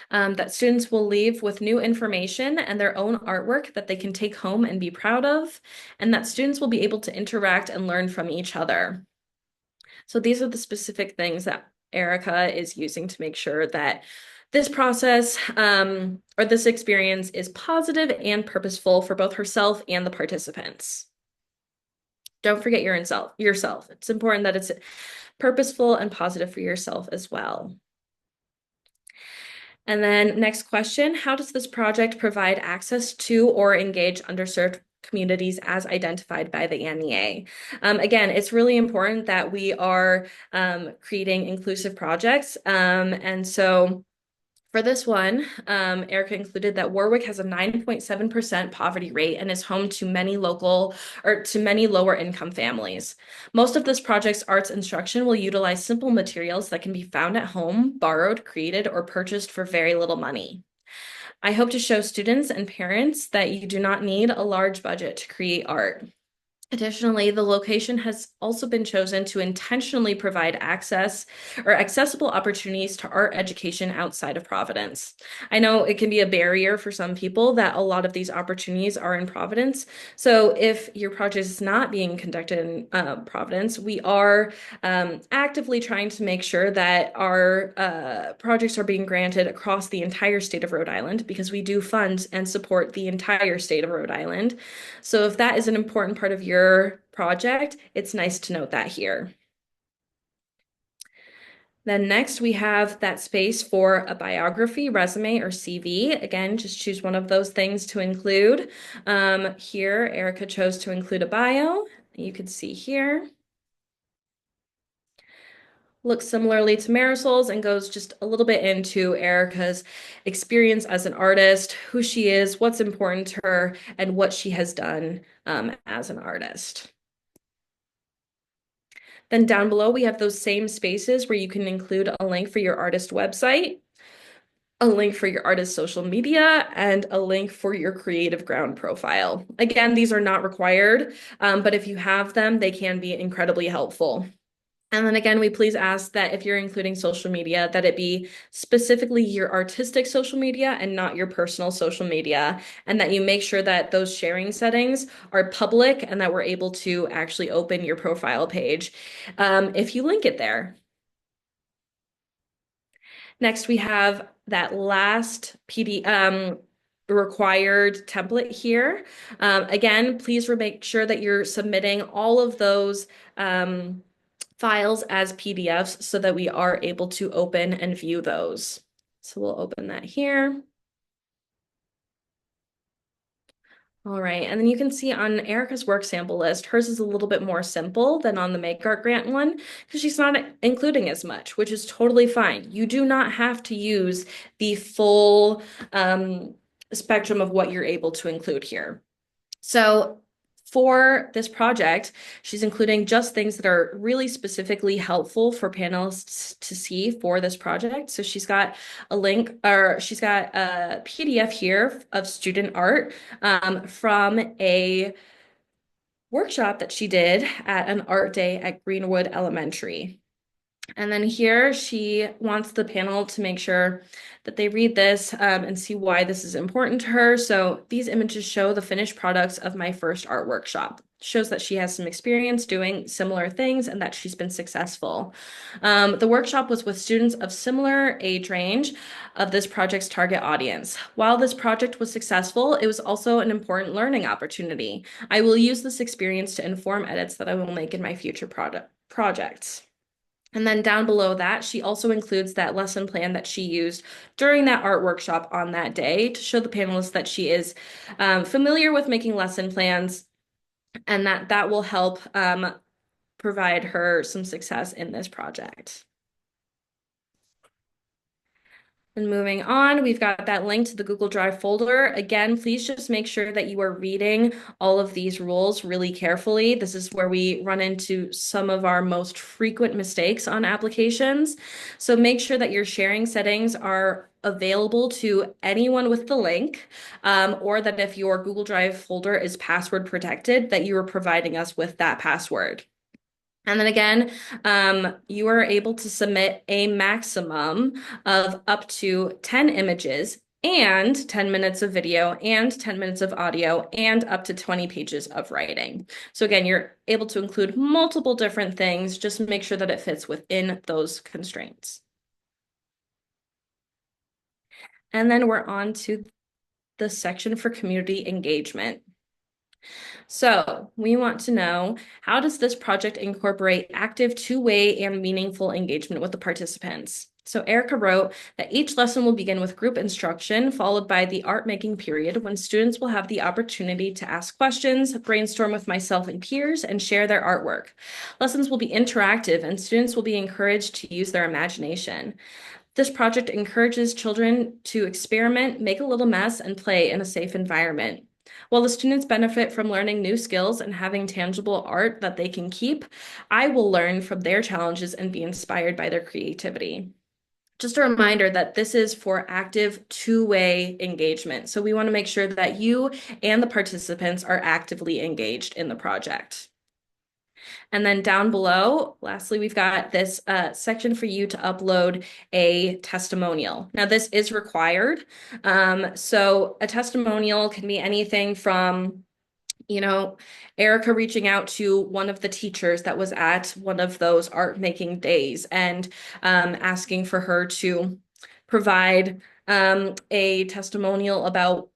That students will leave with new information and their own artwork that they can take home and be proud of, and that students will be able to interact and learn from each other. So these are the specific things that Erica is using to make sure that this process or this experience is positive and purposeful for both herself and the participants. Don't forget yourself. It's important that it's purposeful and positive for yourself as well. And then next question, how does this project provide access to or engage underserved communities as identified by the NEA? Again, it's really important that we are creating inclusive projects. And so for this one, Erica included that Warwick has a 9.7% poverty rate and is home to many lower income families. Most of this project's arts instruction will utilize simple materials that can be found at home, borrowed, created, or purchased for very little money. I hope to show students and parents that you do not need a large budget to create art. Additionally, the location has also been chosen to intentionally provide access or accessible opportunities to art education outside of Providence. I know it can be a barrier for some people that a lot of these opportunities are in Providence. So if your project is not being conducted in Providence, we are actively trying to make sure that our projects are being granted across the entire state of Rhode Island because we do fund and support the entire state of Rhode Island. So if that is an important part of your project, it's nice to note that here. Then next we have that space for a biography, resume, or CV. Again, just choose one of those things to include. Here, Erica chose to include a bio. You can see here. Looks similarly to Marisol's and goes just a little bit into Erica's experience as an artist, who she is, what's important to her, and what she has done as an artist. Then down below, we have those same spaces where you can include a link for your artist website, a link for your artist social media, and a link for your Creative Ground profile. Again, these are not required, but if you have them, they can be incredibly helpful. And then again, we please ask that if you're including social media, that it be specifically your artistic social media and not your personal social media, and that you make sure that those sharing settings are public and that we're able to actually open your profile page if you link it there. Next, we have that last required template here. Again, please make sure that you're submitting all of those files as PDFs so that we are able to open and view those. So we'll open that here. All right, and then you can see on Erica's work sample list, hers is a little bit more simple than on the Make Art Grant one because she's not including as much, which is totally fine. You do not have to use the full spectrum of what you're able to include here. So for this project, she's including just things that are really specifically helpful for panelists to see for this project. So she's got a link, or she's got a PDF here of student art from a workshop that she did at an art day at Greenwood Elementary. And then here she wants the panel to make sure that they read this and see why this is important to her. So these images show the finished products of my first art workshop. Shows that she has some experience doing similar things and that she's been successful. The workshop was with students of similar age range of this project's target audience. While this project was successful, it was also an important learning opportunity. I will use this experience to inform edits that I will make in my future projects. And then down below that, she also includes that lesson plan that she used during that art workshop on that day to show the panelists that she is familiar with making lesson plans and that that will help provide her some success in this project. And moving on, we've got that link to the Google Drive folder. Again, please just make sure that you are reading all of these rules really carefully. This is where we run into some of our most frequent mistakes on applications. So make sure that your sharing settings are available to anyone with the link, or that if your Google Drive folder is password protected, that you are providing us with that password. And then again, you are able to submit a maximum of up to 10 images and 10 minutes of video and 10 minutes of audio and up to 20 pages of writing. So again, you're able to include multiple different things. Just make sure that it fits within those constraints. And then we're on to the section for community engagement. So we want to know, how does this project incorporate active two-way and meaningful engagement with the participants? So Erica wrote that each lesson will begin with group instruction, followed by the art making period when students will have the opportunity to ask questions, brainstorm with myself and peers, and share their artwork. Lessons will be interactive and students will be encouraged to use their imagination. This project encourages children to experiment, make a little mess, and play in a safe environment. While the students benefit from learning new skills and having tangible art that they can keep, I will learn from their challenges and be inspired by their creativity. Just a reminder that this is for active two-way engagement. So we want to make sure that you and the participants are actively engaged in the project. And then down below, lastly, we've got this section for you to upload a testimonial. Now, this is required. So a testimonial can be anything from, Erica reaching out to one of the teachers that was at one of those art making days and asking for her to provide a testimonial about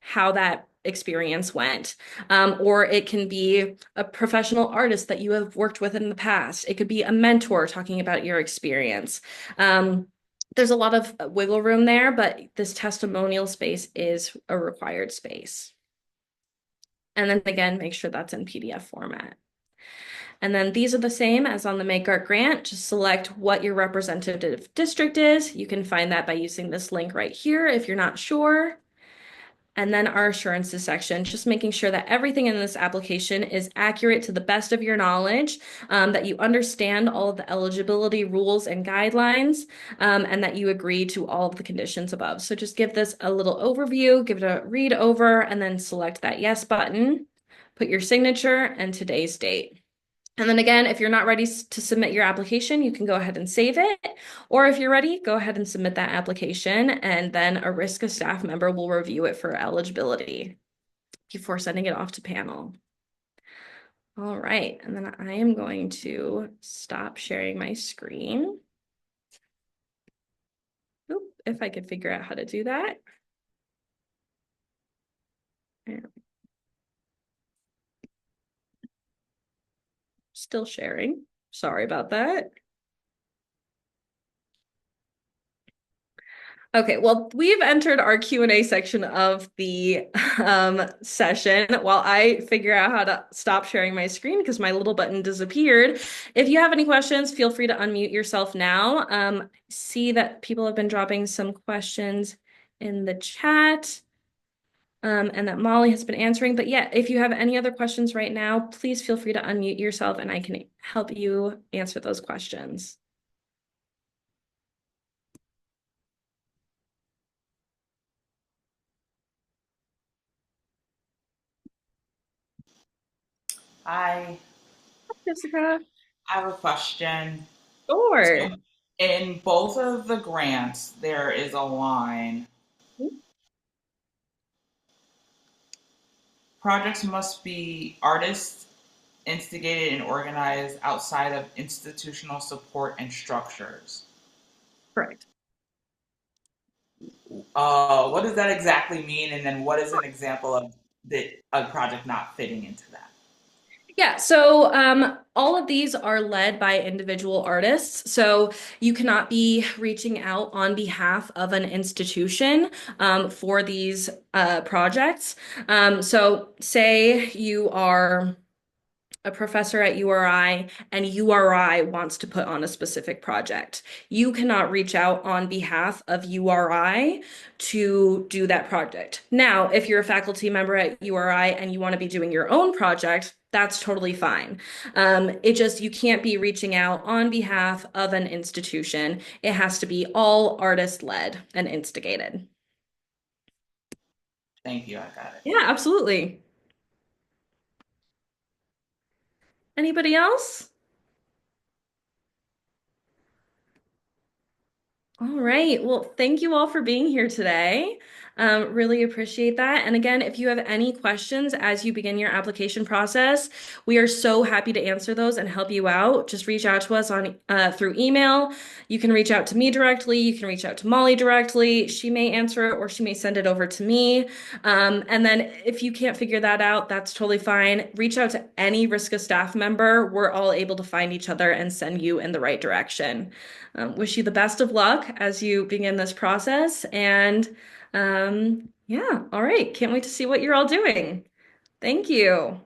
how that experience went. Or it can be a professional artist that you have worked with in the past. It could be a mentor talking about your experience. There's a lot of wiggle room there, but this testimonial space is a required space. And then again, make sure that's in PDF format. And then these are the same as on the Make Art grant. Just select what your representative district is. You can find that by using this link right here if you're not sure. And then our assurances section, just making sure that everything in this application is accurate to the best of your knowledge, that you understand all of the eligibility rules and guidelines, and that you agree to all of the conditions above. So just give this a little overview, give it a read over, and then select that yes button, put your signature and today's date. And then again, if you're not ready to submit your application, you can go ahead and save it. Or if you're ready, go ahead and submit that application, and then a RISCA staff member will review it for eligibility before sending it off to panel. All right, and then I am going to stop sharing my screen. Oop, if I could figure out how to do that. Still sharing. Sorry about that. Okay, well, we've entered our Q&A section of the session while I figure out how to stop sharing my screen because my little button disappeared. If you have any questions, feel free to unmute yourself now. See that people have been dropping some questions in the chat, and that Molly has been answering. But yeah, if you have any other questions right now, please feel free to unmute yourself and I can help you answer those questions. Hi, Jessica. I have a question. Sure. So in both of the grants, there is a line. Projects must be artist instigated and organized outside of institutional support and structures. Correct. What does that exactly mean? And then what is an example of a project not fitting into that? Yeah, so all of these are led by individual artists. So you cannot be reaching out on behalf of an institution for these projects. So say you are a professor at URI and URI wants to put on a specific project. You cannot reach out on behalf of URI to do that project. Now, if you're a faculty member at URI and you want to be doing your own project, that's totally fine. It just, you can't be reaching out on behalf of an institution. It has to be all artist led and instigated. Thank you, I got it. Yeah, absolutely. Anybody else? All right. Well, thank you all for being here today. Really appreciate that. And again, if you have any questions as you begin your application process, we are so happy to answer those and help you out. Just reach out to us on through email. You can reach out to me directly. You can reach out to Molly directly. She may answer it or she may send it over to me. And then if you can't figure that out, that's totally fine. Reach out to any Riska staff member. We're all able to find each other and send you in the right direction. Wish you the best of luck as you begin this process. And yeah, all right. Can't wait to see what you're all doing. Thank you.